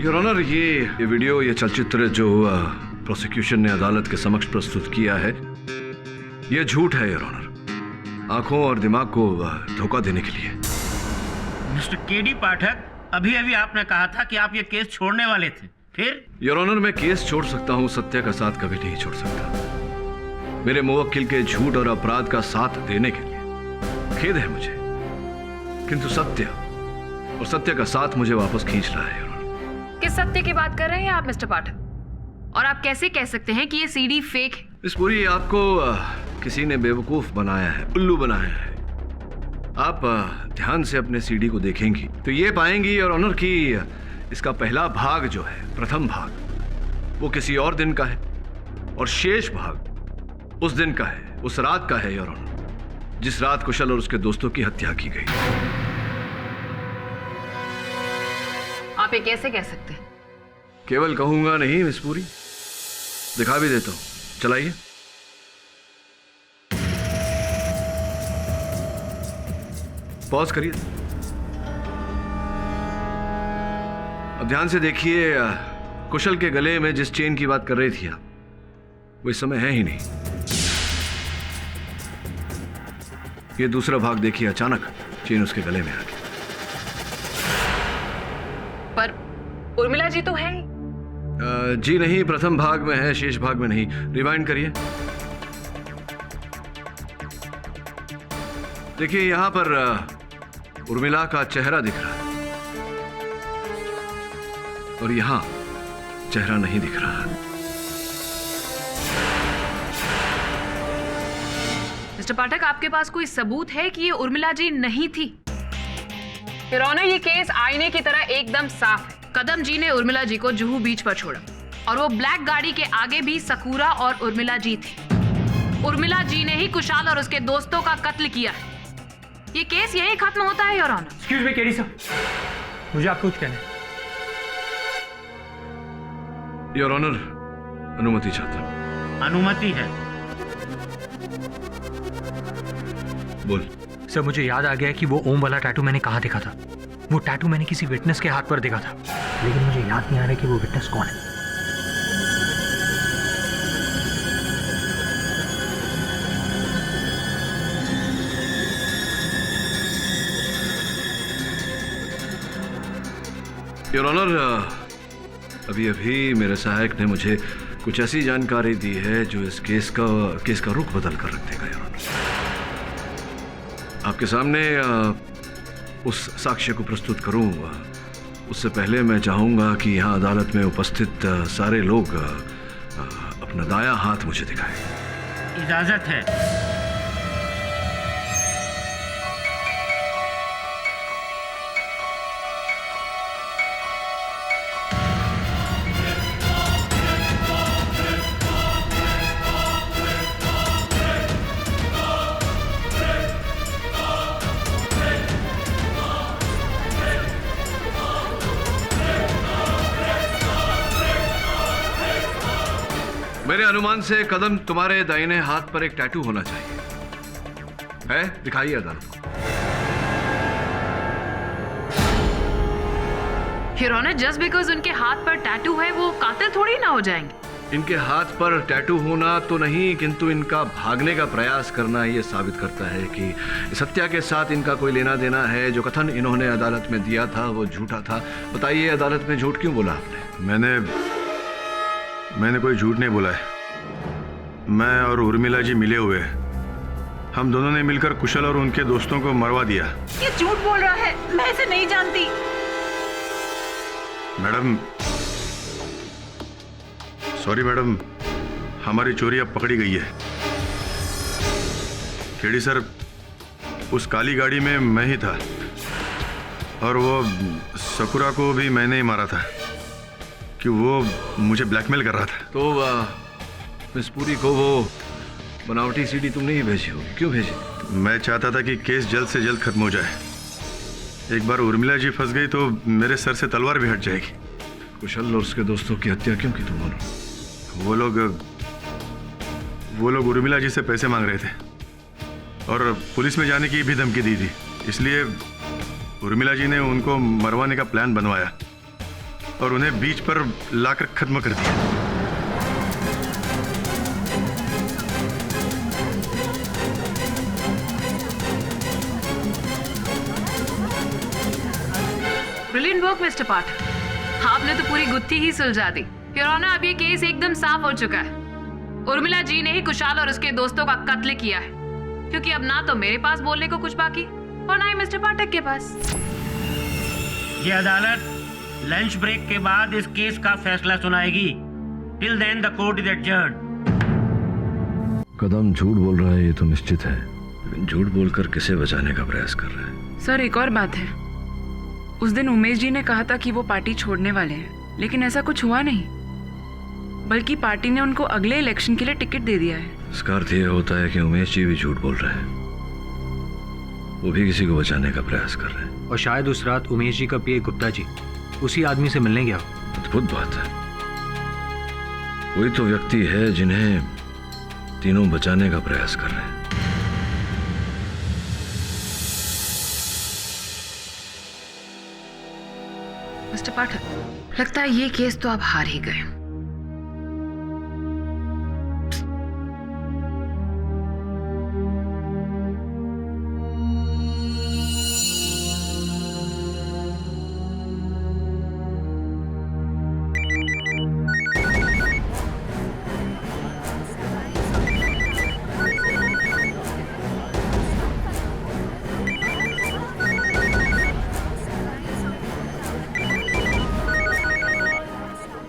योर ऑनर, ये वीडियो, ये चलचित्र जो प्रोसिक्यूशन ने अदालत के समक्ष प्रस्तुत किया है, ये झूठ है योर ऑनर, आंखों और दिमाग को धोखा देने के लिए। मिस्टर केडी पाठक, अभी अभी आपने कहा था कि आप ये केस छोड़ने वाले थे, फिर? योर ऑनर, मैं केस छोड़ सकता हूँ, सत्य का साथ कभी नहीं छोड़ सकता। मेरे मुवक्किल के झूठ और अपराध का साथ देने के लिए खेद है मुझे, किंतु सत्य और सत्य का साथ मुझे वापस खींच रहा है। किस सत्य की बात कर रहे हैं आप मिस्टर पाठक? और आप कैसे कह सकते हैं कि ये सीडी फेक है? इस पूरी आपको किसी ने बेवकूफ बनाया है, उल्लू बनाया है। आप ध्यान से अपने सीडी को देखेंगी तो ये पाएंगी योर ऑनर कि इसका पहला भाग जो है, प्रथम भाग, वो किसी और दिन का है और शेष भाग उस दिन का है, उस रात का है योर ऑनर, जिस रात कुशल और उसके दोस्तों की हत्या की गई। आप ये कैसे कह सकते हैं? केवल कहूंगा नहीं मिस पूरी, दिखा भी देता हूं, चलाइए। पॉज करिए। अब ध्यान से देखिए, कुशल के गले में जिस चेन की बात कर रही थी आप, वो इस समय है ही नहीं। ये दूसरा भाग देखिए, अचानक चेन उसके गले में आ गई। पर उर्मिला जी तो है ही। जी नहीं, प्रथम भाग में है, शेष भाग में नहीं। रिवाइंड करिए। देखिए यहां पर उर्मिला का चेहरा दिख रहा है और यहां चेहरा नहीं दिख रहा है। मिस्टर पाठक, आपके पास कोई सबूत है कि ये उर्मिला जी नहीं थी? योर ऑनर, ये केस आईने की तरह एकदम साफ है। कदम जी ने उर्मिला जी को जुहू बीच पर छोड़ा और वो ब्लैक गाड़ी के आगे भी सकूरा और उर्मिला जी थी। उर्मिला जी ने ही कुशाल और उसके दोस्तों का कत्ल किया है। ये केस यहीं खत्म होता है your honour. Excuse me KD sir, मुझे आपको कुछ कहना है। योर ऑनर, अनुमति चाहता हूं। अनुमति है? बोल। सर, मुझे याद आ गया कि वो ओम वाला टैटू मैंने कहाँ देखा था। वो टैटू मैंने किसी विटनेस के हाथ पर देखा था, लेकिन मुझे याद नहीं आ रहा कि वो विटनेस कौन है। योर ऑनर, अभी अभी मेरे सहायक ने मुझे कुछ ऐसी जानकारी दी है जो इस केस का रुख बदल कर रख देगा योर ऑनर। आपके सामने उस साक्ष्य को प्रस्तुत करूं, उससे पहले मैं चाहूंगा कि यहाँ अदालत में उपस्थित सारे लोग अपना दायां हाथ मुझे दिखाएं। इजाजत है। मेरे अनुमान से कदम, तुम्हारे दाहिने हाथ पर एक टैटू होना चाहिए, है? दिखाइए अदालत को। योर ऑनर, जस्ट बिकॉज उनके हाथ पर टैटू है वो कातिल थोड़ी ना हो जाएंगे। इनके हाथ पर टैटू होना तो नहीं, किंतु इनका भागने का प्रयास करना ये साबित करता है कि इस हत्या के साथ इनका कोई लेना देना है। जो कथन इन्होंने अदालत में दिया था वो झूठा था। बताइए, अदालत में झूठ क्यों बोला आपने? मैंने कोई झूठ नहीं बोला है। मैं और उर्मिला जी मिले हुए हैं। हम दोनों ने मिलकर कुशल और उनके दोस्तों को मरवा दिया। ये झूठ बोल रहा है, मैं इसे नहीं जानती। मैडम, सॉरी मैडम, हमारी चोरी अब पकड़ी गई है। केडी सर, उस काली गाड़ी में मैं ही था और वो सकुरा को भी मैंने ही मारा था कि वो मुझे ब्लैकमेल कर रहा था। तो मिस पूरी को वो बनावटी सीडी तुमने ही भेजी होगी, क्यों भेजी? मैं चाहता था कि केस जल्द से जल्द खत्म हो जाए। एक बार उर्मिला जी फंस गई तो मेरे सर से तलवार भी हट जाएगी। कुशल और उसके दोस्तों की हत्या क्यों की तुम दोनों? वो लोग उर्मिला जी से पैसे मांग रहे थे और पुलिस में जाने की भी धमकी दी थी, इसलिए उर्मिला जी ने उनको मरवाने का प्लान बनवाया। और उन्हें बीच पर लाकर खत्म कर दिया। ब्रिलियंट वर्क मिस्टर पाठक, आपने तो पूरी गुत्थी ही सुलझा दी। योर ऑनर, अब ये केस एकदम साफ हो चुका है। उर्मिला जी ने ही कुशाल और उसके दोस्तों का कत्ल किया है, क्योंकि अब ना तो मेरे पास बोलने को कुछ बाकी और ना ही मिस्टर पाठक के पास। ये अदालत लंच ब्रेक के बाद इस केस का फैसला सुनाएगी। Till then the court is adjourned. Kadam झूठ बोल रहा है ये तो निश्चित है, लेकिन झूठ बोलकर किसे बचाने का प्रयास कर रहा है? सर, एक और बात है। उस दिन उमेश जी ने कहा था कि वो पार्टी छोड़ने वाले हैं, लेकिन ऐसा कुछ हुआ नहीं, बल्कि पार्टी ने उनको अगले इलेक्शन के लिए टिकट दे दिया है। इसका अर्थ ये होता है कि उमेश जी भी झूठ बोल रहे हैं, वो भी किसी को बचाने का प्रयास कर रहे हैं। और शायद उस रात उमेश जी का पीए गुप्ता जी उसी आदमी से मिलने गया। अद्भुत बात है, वही तो व्यक्ति है जिन्हें तीनों बचाने का प्रयास कर रहे हैं। मिस्टर पाठक, लगता है ये केस तो आप हार ही गए।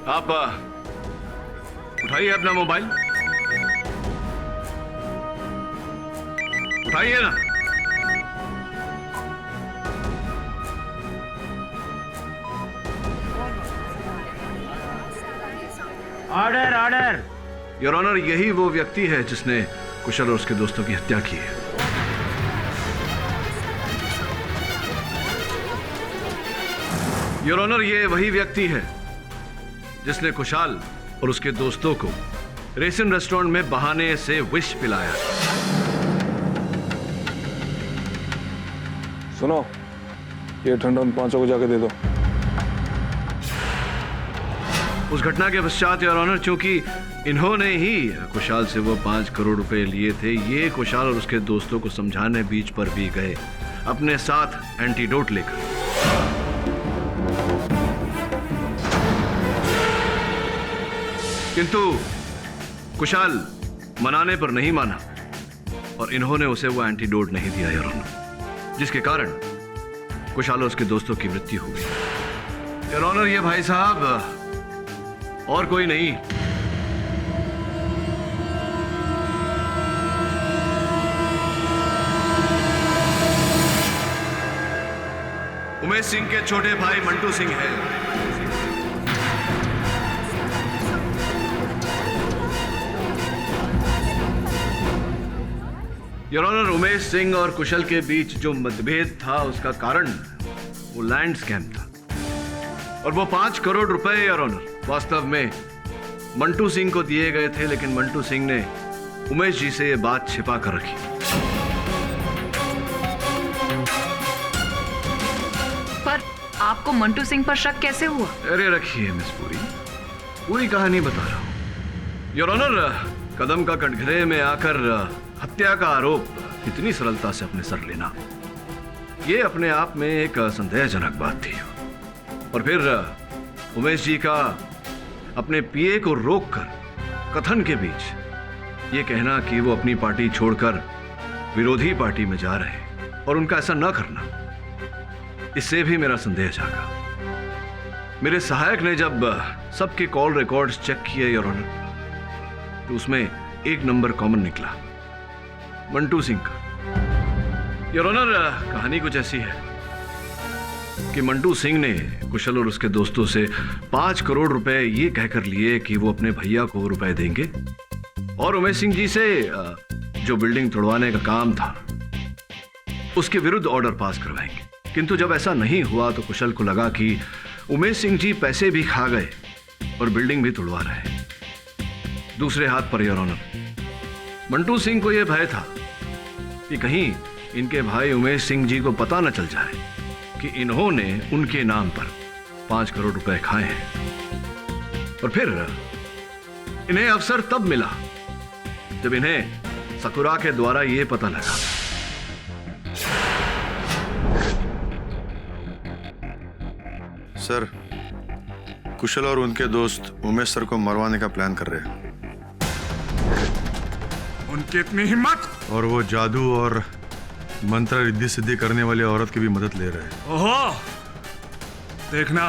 आप उठाइए अपना मोबाइल, उठाइए ना। Order order. योर ऑनर, यही वो व्यक्ति है जिसने कुशल और उसके दोस्तों की हत्या की है। योर ऑनर, ये वही व्यक्ति है जिसने कुशाल और उसके दोस्तों को रेसिन रेस्टोरेंट में बहाने से विष पिलाया। सुनो, ये ठंडा उन 500 को जाके दे दो। उस घटना के पश्चात योर ऑनर, चूंकि इन्होंने ही कुशाल से वो 5 करोड़ रुपए लिए थे, ये कुशाल और उसके दोस्तों को समझाने बीच पर भी गए अपने साथ एंटीडोट लेकर। किंतु कुशाल मनाने पर नहीं माना और इन्होंने उसे वो एंटीडोट नहीं दिया योर ऑनर, जिसके कारण कुशाल और उसके दोस्तों की मृत्यु हो गई। योर ऑनर, ये भाई साहब और कोई नहीं, उमेश सिंह के छोटे भाई मंटू सिंह हैं। योर ऑनर, उमेश सिंह और कुशल के बीच जो मतभेद था उसका कारण वो लैंड स्कैम था, और वो 5 करोड़ रुपए योर ऑनर वास्तव में मंटू सिंह को दिए गए थे, लेकिन मंटू सिंह ने उमेश जी से ये बात छिपा कर रखी। पर आपको मंटू सिंह पर शक कैसे हुआ? अरे रखिए मिस, पूरी कहानी बता रहा हूं। योर ऑनर, कदम का कटघरे में आकर हत्या का आरोप इतनी सरलता से अपने सर लेना, ये अपने आप में एक संदेहजनक बात थी। और फिर उमेश जी का अपने पीए को रोककर कथन के बीच ये कहना कि वो अपनी पार्टी छोड़कर विरोधी पार्टी में जा रहे हैं और उनका ऐसा न करना, इससे भी मेरा संदेह जागा। मेरे सहायक ने जब सबके कॉल रिकॉर्ड्स चेक किए योर ऑनर, तो उसमें एक नंबर कॉमन निकला, मंटू सिंह का। योर ऑनर, कहानी कुछ ऐसी है कि मंटू सिंह ने कुशल और उसके दोस्तों से 5 करोड़ रुपए ये कहकर लिए कि वो अपने भैया को रुपए देंगे और उमेश सिंह जी से जो बिल्डिंग तोड़वाने का काम था उसके विरुद्ध ऑर्डर पास करवाएंगे। किंतु जब ऐसा नहीं हुआ तो कुशल को लगा कि उमेश सिंह जी पैसे भी खा गए और बिल्डिंग भी तोड़वा रहे हैं। दूसरे हाथ per your honour, Mantu Singh को यह भय था कि कहीं इनके भाई उमेश सिंह जी को पता न चल जाए कि इन्होंने उनके नाम पर 5 करोड़ रुपए खाए हैं। और फिर इन्हें अवसर तब मिला जब इन्हें सकुरा के द्वारा यह पता लगा सर, कुशल और उनके दोस्त उमेश सर को मरवाने का प्लान कर रहे हैं। उनकी इतनी हिम्मत! और वो जादू और मंत्र रिद्धि सिद्धि करने वाली औरत की भी मदद ले रहे हैं। ओहो, देखना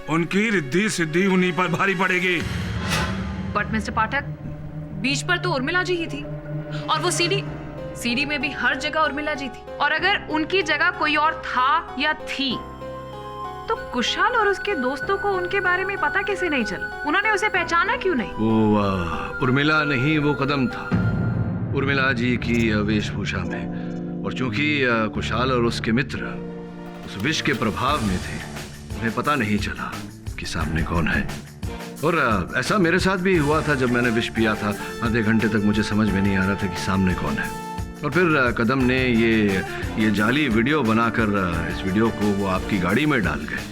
उनकी रिद्धि सिद्धि उन्हीं पर भारी पड़ेगी। बट मिस्टर पाठक, बीच पर तो उर्मिला जी ही थी, और वो सीडी में भी हर जगह उर्मिला जी थी। और अगर उनकी जगह कोई और था या थी, तो कुशाल और उसके दोस्तों को उनके बारे में पता कैसे नहीं चला? उन्होंने उसे पहचाना क्यों नहीं? वो उर्मिला नहीं, वो कदम था, उर्मिला जी की वेशभूषा में। और चूंकि कुशाल और उसके मित्र उस विष के प्रभाव में थे, उन्हें पता नहीं चला कि सामने कौन है। और ऐसा मेरे साथ भी हुआ था जब मैंने विष पिया था। आधे घंटे तक मुझे समझ में नहीं आ रहा था कि सामने कौन है। और फिर कदम ने ये जाली वीडियो बनाकर इस वीडियो को वो आपकी गाड़ी में डाल गए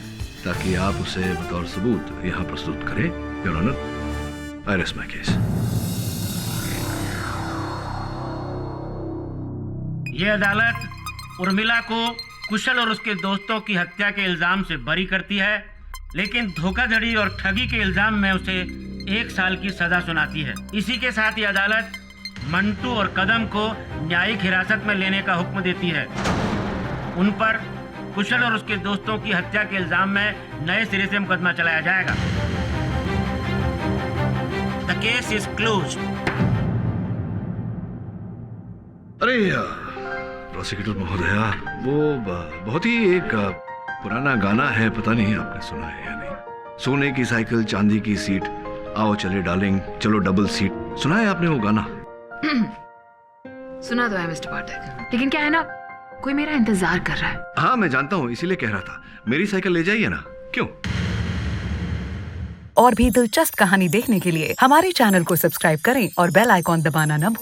ताकि आप उसे बतौर सबूत यहाँ प्रस्तुत करें। Your honour, I rest my case. ये अदालत उर्मिला को कुशल और उसके दोस्तों की हत्या के इल्जाम से बरी करती है, लेकिन धोखाधड़ी और ठगी के इल्जाम में उसे 1 साल की सजा सुनाती है। इसी के साथ ये अदालत मंटू और कदम को न्यायिक हिरासत में लेने का हुक्म देती है। उन पर कुशल और उसके दोस्तों की हत्या के इल्जाम में नए सिरे से मुकदमा चलाया जाएगा। The case is closed. अरे प्रोसिक्यूटर महोदया, वो बहुत ही एक पुराना गाना है, पता नहीं आपने सुना है या नहीं। सोने की साइकिल चांदी की सीट, आओ चले डार्लिंग चलो डबल सीट। सुना है आपने वो गाना? सुना तो है मिस्टर पाठक, लेकिन क्या है ना, कोई मेरा इंतजार कर रहा है। हाँ मैं जानता हूँ, इसीलिए कह रहा था मेरी साइकिल ले जाइए ना। क्यों? और भी दिलचस्प कहानी देखने के लिए हमारे चैनल को सब्सक्राइब करें और बेल आइकॉन दबाना न भूलें।